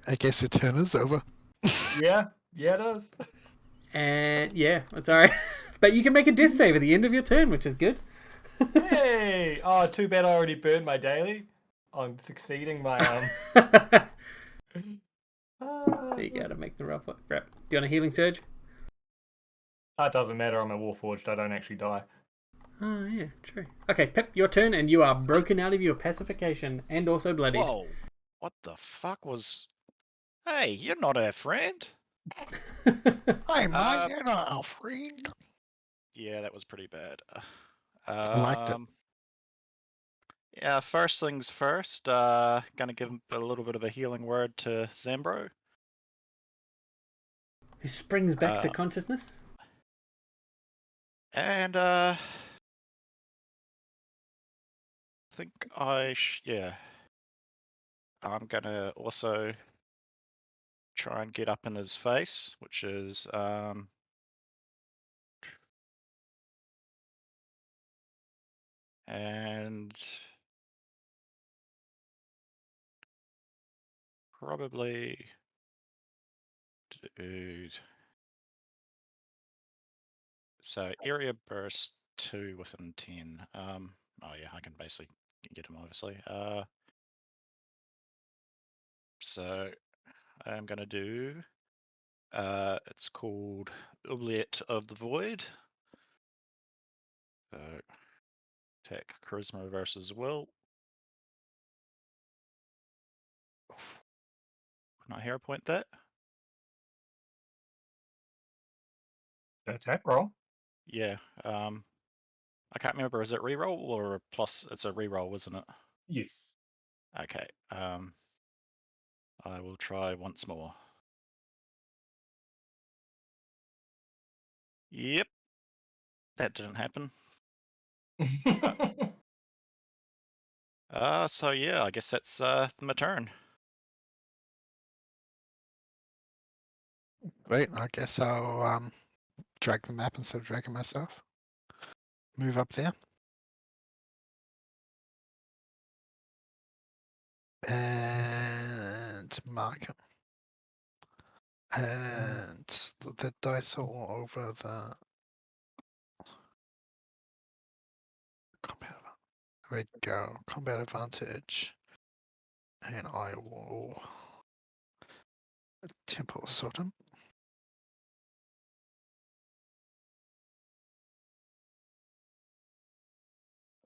I guess your turn is over. Yeah, it is. And yeah, I'm sorry. But you can make a death save at the end of your turn, which is good. Hey! Oh, too bad I already burned my daily on succeeding my There you go, to make the rough rep. Do you want a healing surge? That doesn't matter, I'm a Warforged, I don't actually die. Oh, yeah, true. Okay, Pip, your turn, and you are broken out of your pacification and also bloodied. Whoa! What the fuck was... Hey, you're not our friend! Hey, man, you're not our friend. Yeah, that was pretty bad. I liked it. Yeah, first things first, gonna give a little bit of a healing word to Zambro. Who springs back to consciousness? And, I think I'm gonna also try and get up in his face, which is, and probably, dude. So area burst 2 within 10. Oh yeah, I can basically get him obviously. So I'm gonna do. It's called Oubliette of the Void. So, attack charisma versus will. Can I hero point that? Attack roll. Yeah. I can't remember. Is it reroll or plus? It's a reroll, isn't it? Yes. Okay. I will try once more. Yep. That didn't happen. So yeah, I guess that's my turn. Great. I guess I'll drag the map instead of dragging myself. Move up there. And mark it. And the dice are all over the combat. There we go. Combat advantage. And I will Temple Sodom.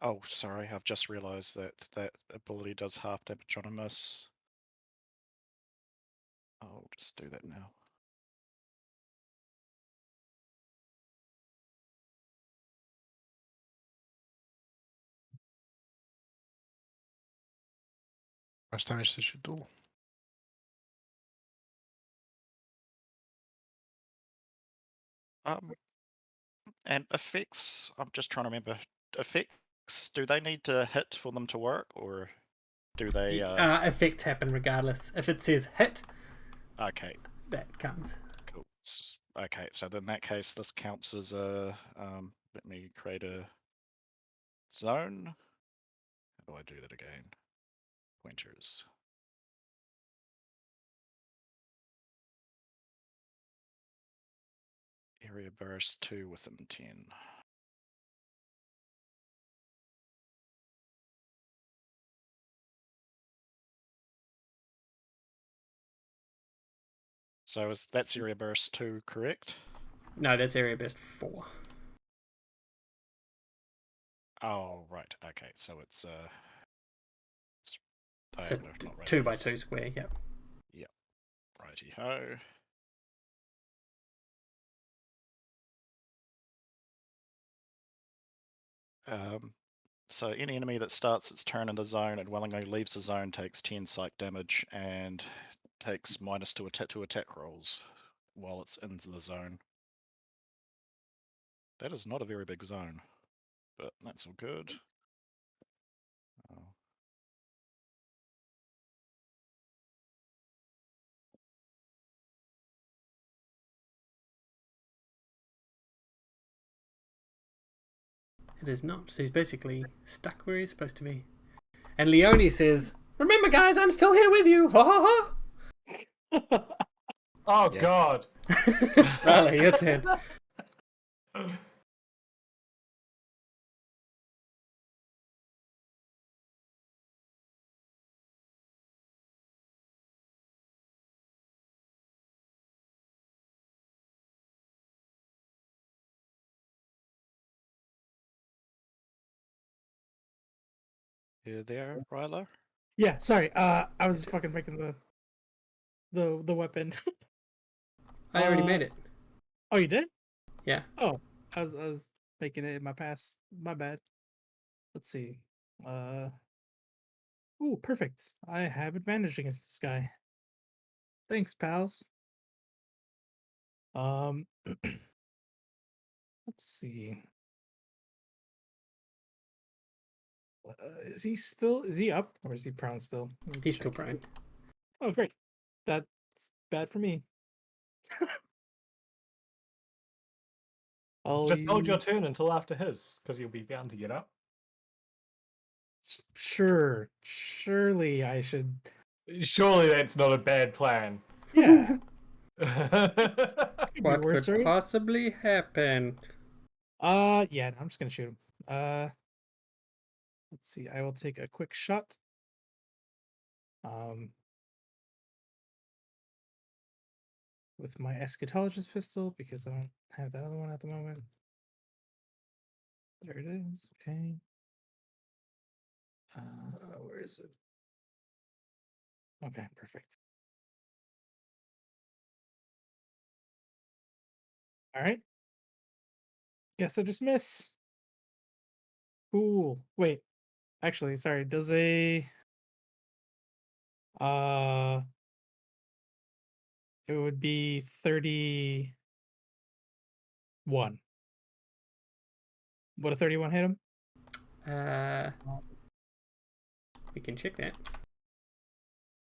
Oh, sorry. I've just realised that that ability does half damage on a miss. I'll just do that now. How much damage does you do? And effects, I'm just trying to remember. Effects, do they need to hit for them to work, or do they? Effects happen regardless. If it says hit, Okay, that comes. cool. Okay, so then in that case, this counts as a. Let me create a zone. How do I do that again? Pointers. Area burst 2 within 10. So that's area burst 2, correct? No, that's area burst 4. Oh, right. Okay, so it's It's a diagonal, not 2 by radius. 2 square. Yep. Yep. Righty ho. So any enemy that starts its turn in the zone and willingly leaves the zone takes 10 psych damage and takes -2 attack rolls while it's in the zone. That is not a very big zone, but that's all good. Oh. It is not. So he's basically stuck where he's supposed to be. And Leone says, "Remember, guys, I'm still here with you." Ha ha ha. Oh yeah. God. Riley, your turn. You there, Ryla? Yeah, sorry. I was fucking making the weapon. I already made it. Oh, you did? Yeah. Oh, I was making it in my past. My bad. Let's see. Ooh, perfect. I have advantage against this guy. Thanks, pals. Let's see. Is he up or is he prone still? He's still prone. Oh, great. That's bad for me. Just hold your turn until after his, because he'll be bound to get up. Sure. Surely I should. Surely that's not a bad plan. Yeah. What could possibly happen? Yeah, no, I'm just gonna shoot him. Let's see. I will take a quick shot. With my eschatologist pistol because I don't have that other one at the moment. There it is. Okay. Where is it? Okay, perfect. All right. Guess I just miss. Cool. Wait. Actually, sorry. Does uh it would be 31. Would a 31 hit him? We can check that.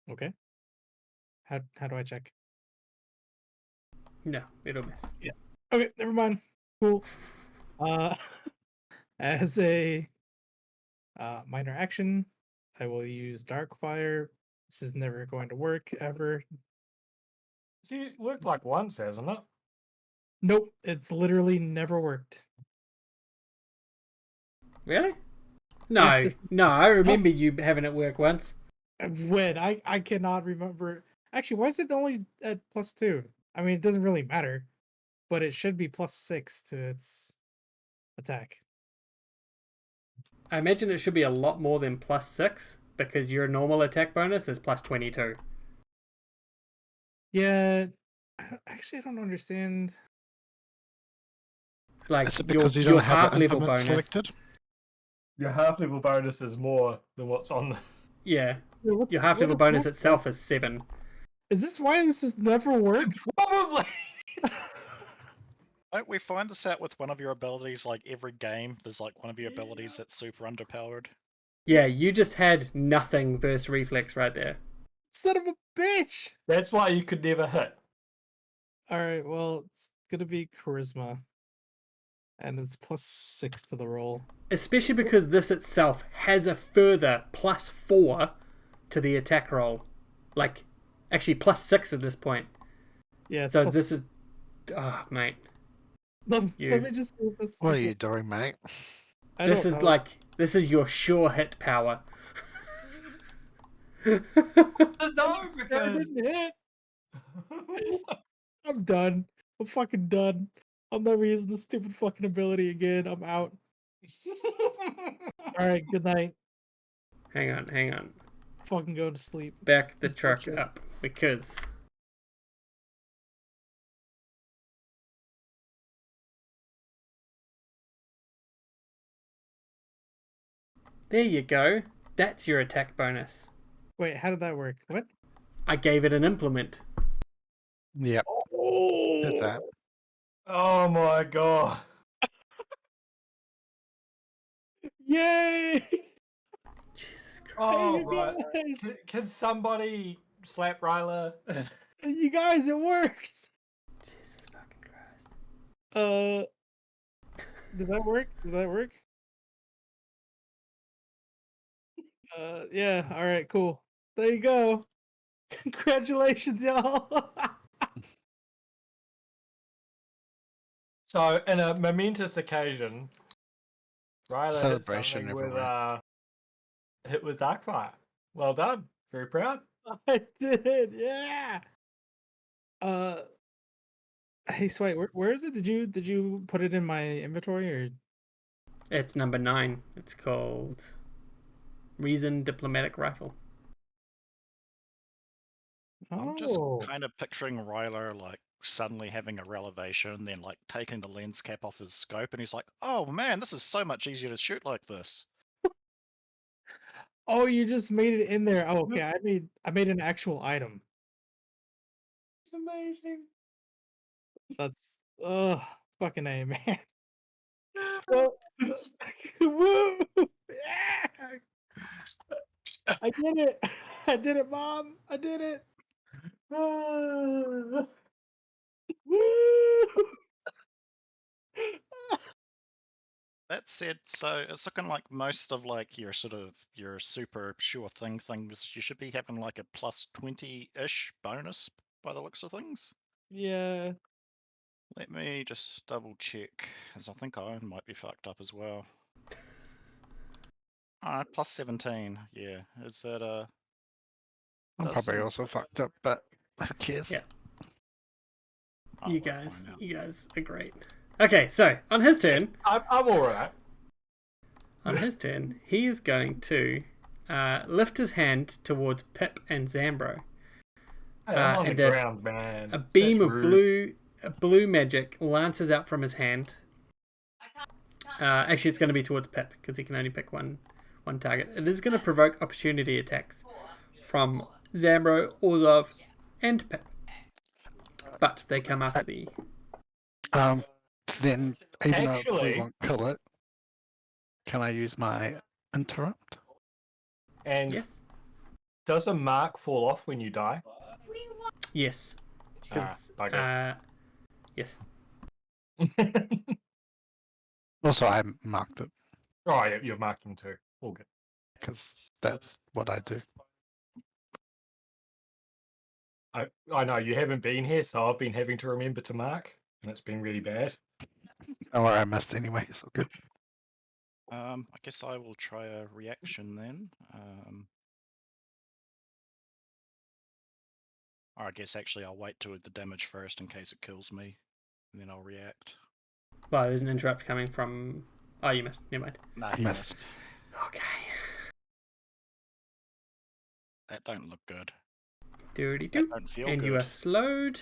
Okay. How do I check? No, it'll miss. Yeah. Okay, never mind. Cool. As a minor action, I will use Darkfire. This is never going to work ever. See, it worked like once, hasn't it? Nope, it's literally never worked. Really? No, Yeah, no. I remember you having it work once. When I cannot remember. Actually, why is it only at +2? I mean, it doesn't really matter, but it should be +6 to its attack. I imagine it should be a lot more than +6 because your normal attack bonus is +22. Yeah, actually, I don't understand. Like Is it because you don't your have half the level implement bonus. selected? Your half level bonus is more than what's on the. Yeah, Yeah, your half level what bonus is itself is 7. Is this why this has never worked? Probably! Don't we find this out with one of your abilities like every game? There's like one of your abilities that's super underpowered. Yeah, you just had nothing versus reflex right there. Son of a bitch! That's why you could never hit. Alright, well, it's gonna be charisma. And it's +6 to the roll. Especially because this itself has a further +4 to the attack roll. Like, actually +6 at this point. Yeah, it's so this is... Oh, mate. Let me just see if this... What are you doing, mate? This is like... This is your sure hit power. No, because... I'm done. I'm fucking done. I'm never using this stupid fucking ability again. I'm out. Alright, good night. Hang on. Fucking go to sleep. Back the truck up, because... There you go. That's your attack bonus. Wait, how did that work? What? I gave it an implement. Yep. Oh! Did that. Oh my god. Yay! Jesus Christ. Oh, hey, right. guys. Can somebody slap Ryla? You guys, it worked! Jesus fucking Christ. Did that work? Did that work? Yeah, alright, cool. There you go. Congratulations, y'all! So, in a momentous occasion, Ryla hit Celebration, something everyone. with Darkfire. Well done. Very proud. I did, yeah! Hey, Sway, where is it? Did you put it in my inventory, or...? It's number 9. It's called Reason Diplomatic Rifle. I'm just Oh. kind of picturing Ryler like suddenly having a revelation, then like taking the lens cap off his scope, and he's like, "Oh man, this is so much easier to shoot like this." Oh, you just made it in there. Oh, okay. I made an actual item. It's amazing. That's fucking A, man. Well, woo! Yeah! I did it! I did it, Mom! I did it! Woo! That said, so it's looking like most of like your sort of your super sure things, you should be having like a +20-ish bonus by the looks of things. Yeah. Let me just double check, as I think I might be fucked up as well. +17, yeah. Is that I'm probably also fucked up, but who cares? Yeah. I'll You find guys out. are great. Okay, so on his turn, I'm alright. On his turn, he's going to lift his hand towards Pip and Zambro. Hey, I'm on and the ground, man. A beam That's of rude. blue magic lances out from his hand. Actually, it's going to be towards Pip because he can only pick one target. It is going to provoke opportunity attacks from Zambro, Orzhov, and Pip. But they come after the... Then, even though Actually- we won't kill it, can I use my interrupt? And Yes. does a mark fall off when you die? Yes. Bugger. Yes. Also, I marked it Oh, yeah, you've marked them too. All good. because that's what I do. I know you haven't been here, so I've been having to remember to mark, and it's been really bad. Don't worry, I missed anyway. It's all good. I guess I will try a reaction then. Or I guess actually I'll wait to the damage first in case it kills me, and then I'll react. Well, there's an interrupt coming from... Oh, you missed. Never mind. Nah, he Missed. missed. Okay. That don't look good. Doody That doo. don't feel And good. you are slowed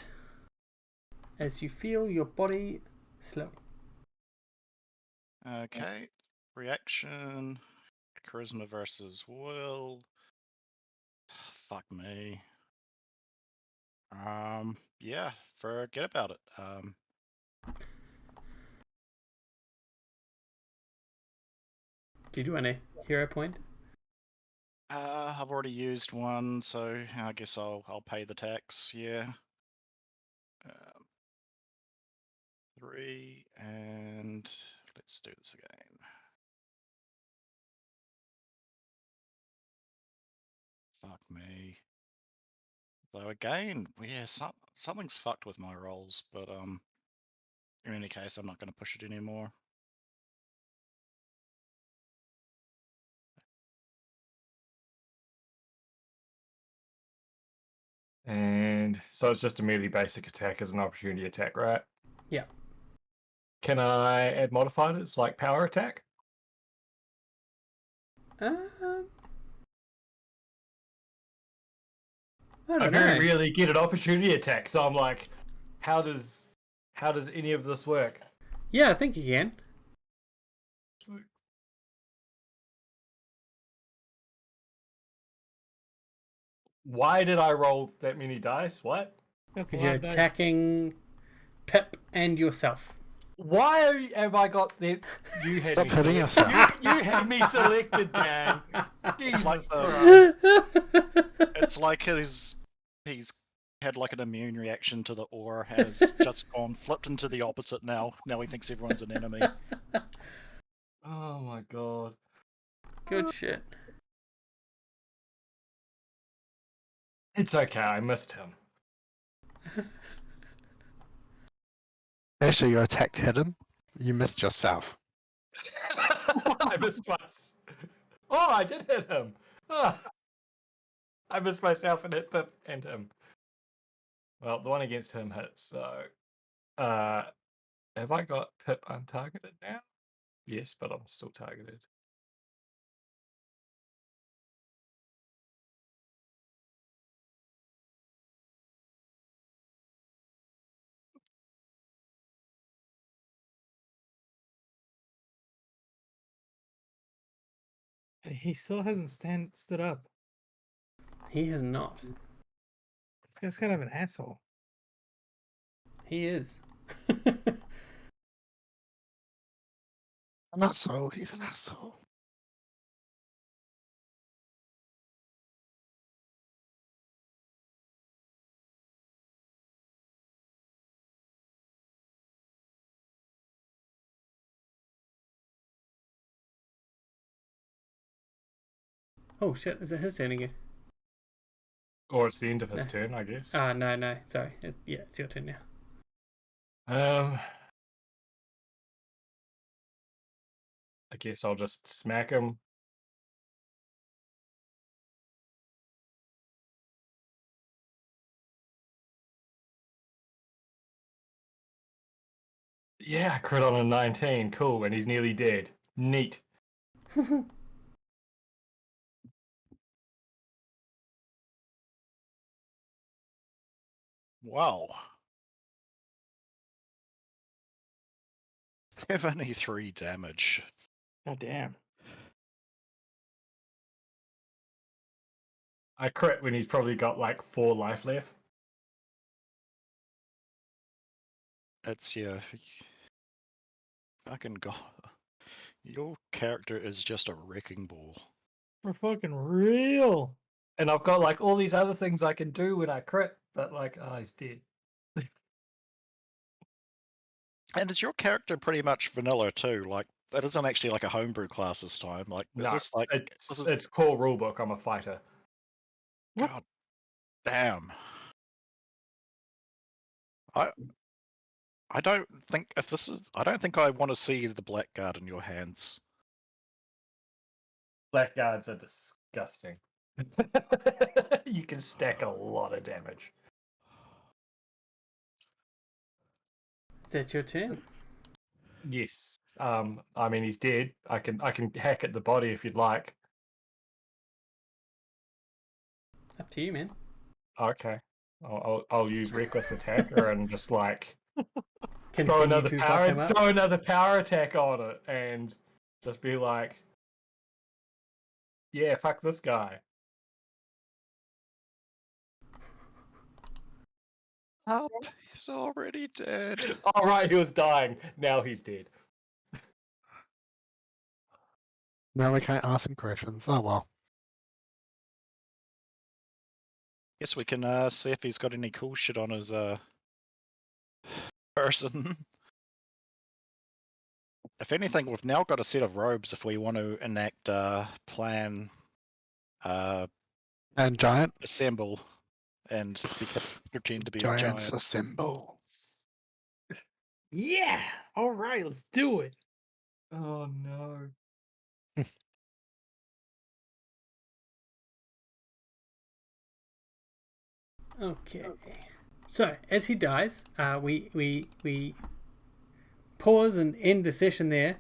as you feel your body slow. Okay. Reaction. Charisma versus will. Fuck me. Yeah, forget about it. Do you do any hero point? I've already used one, so I guess I'll pay the tax. Yeah. 3 and let's do this again. Fuck me. Though again, yeah, something's fucked with my rolls, but in any case, I'm not going to push it anymore. And so it's just a merely basic attack as an opportunity attack, right? Yeah. Can I add modifiers like power attack? I I don't very know. rarely get an opportunity attack, so I'm like, how does any of this work? Yeah, I think you can. Why did I roll that many dice? What? That's a Because lot you're of dice. attacking Pip and yourself. Why have I got that? You had Stop me hitting selected. yourself. You had me selected, man. Jesus like Christ. It's like he's had like an immune reaction to the aura, has just gone flipped into the opposite now. Now he thinks everyone's an enemy. Oh my god. Good shit. It's okay, I missed him. Actually, your attack hit him. You missed yourself. I missed myself. Oh, I did hit him. Ah. I missed myself and hit Pip and him. Well, the one against him hit, so... have I got Pip untargeted now? Yes, but I'm still targeted. And he still hasn't stood up. He has not. This guy's kind of an asshole. He is. An asshole. He's an asshole. Oh shit, is it his turn again? Or it's the end of his No. turn, I guess. No. Sorry. Yeah, it's your turn now. I guess I'll just smack him. Yeah, crit on a 19. Cool, and he's nearly dead. Neat. Wow. 73 damage. God damn. I crit when he's probably got like 4 life left. It's fucking god. Your character is just a wrecking ball. For fucking real. And I've got like all these other things I can do when I crit, but like, oh, he's dead. And is your character pretty much vanilla too? Like, that isn't actually like a homebrew class this time. Like, is No, this like it's core rulebook. I'm a fighter. What? God damn. I don't think if this is. I don't think I want to see the blackguard in your hands. Blackguards are disgusting. You can stack a lot of damage. Is that your turn? Yes. I mean he's dead. I can hack at the body if you'd like. Up to you, man. Okay. I'll use reckless attacker and just like Continue throw another to fuck him up. power attack on it and just be like, yeah, fuck this guy. Up, he's already dead. All right, he was dying. Now he's dead. Now we can't ask him questions. Oh well. Guess we can see if he's got any cool shit on his person. If anything, we've now got a set of robes if we want to enact plan And giant. assemble and pretend to be a Giants giant. assemble. Yeah. All right, let's do it. Oh no. Okay. So as he dies, we pause and end the session there.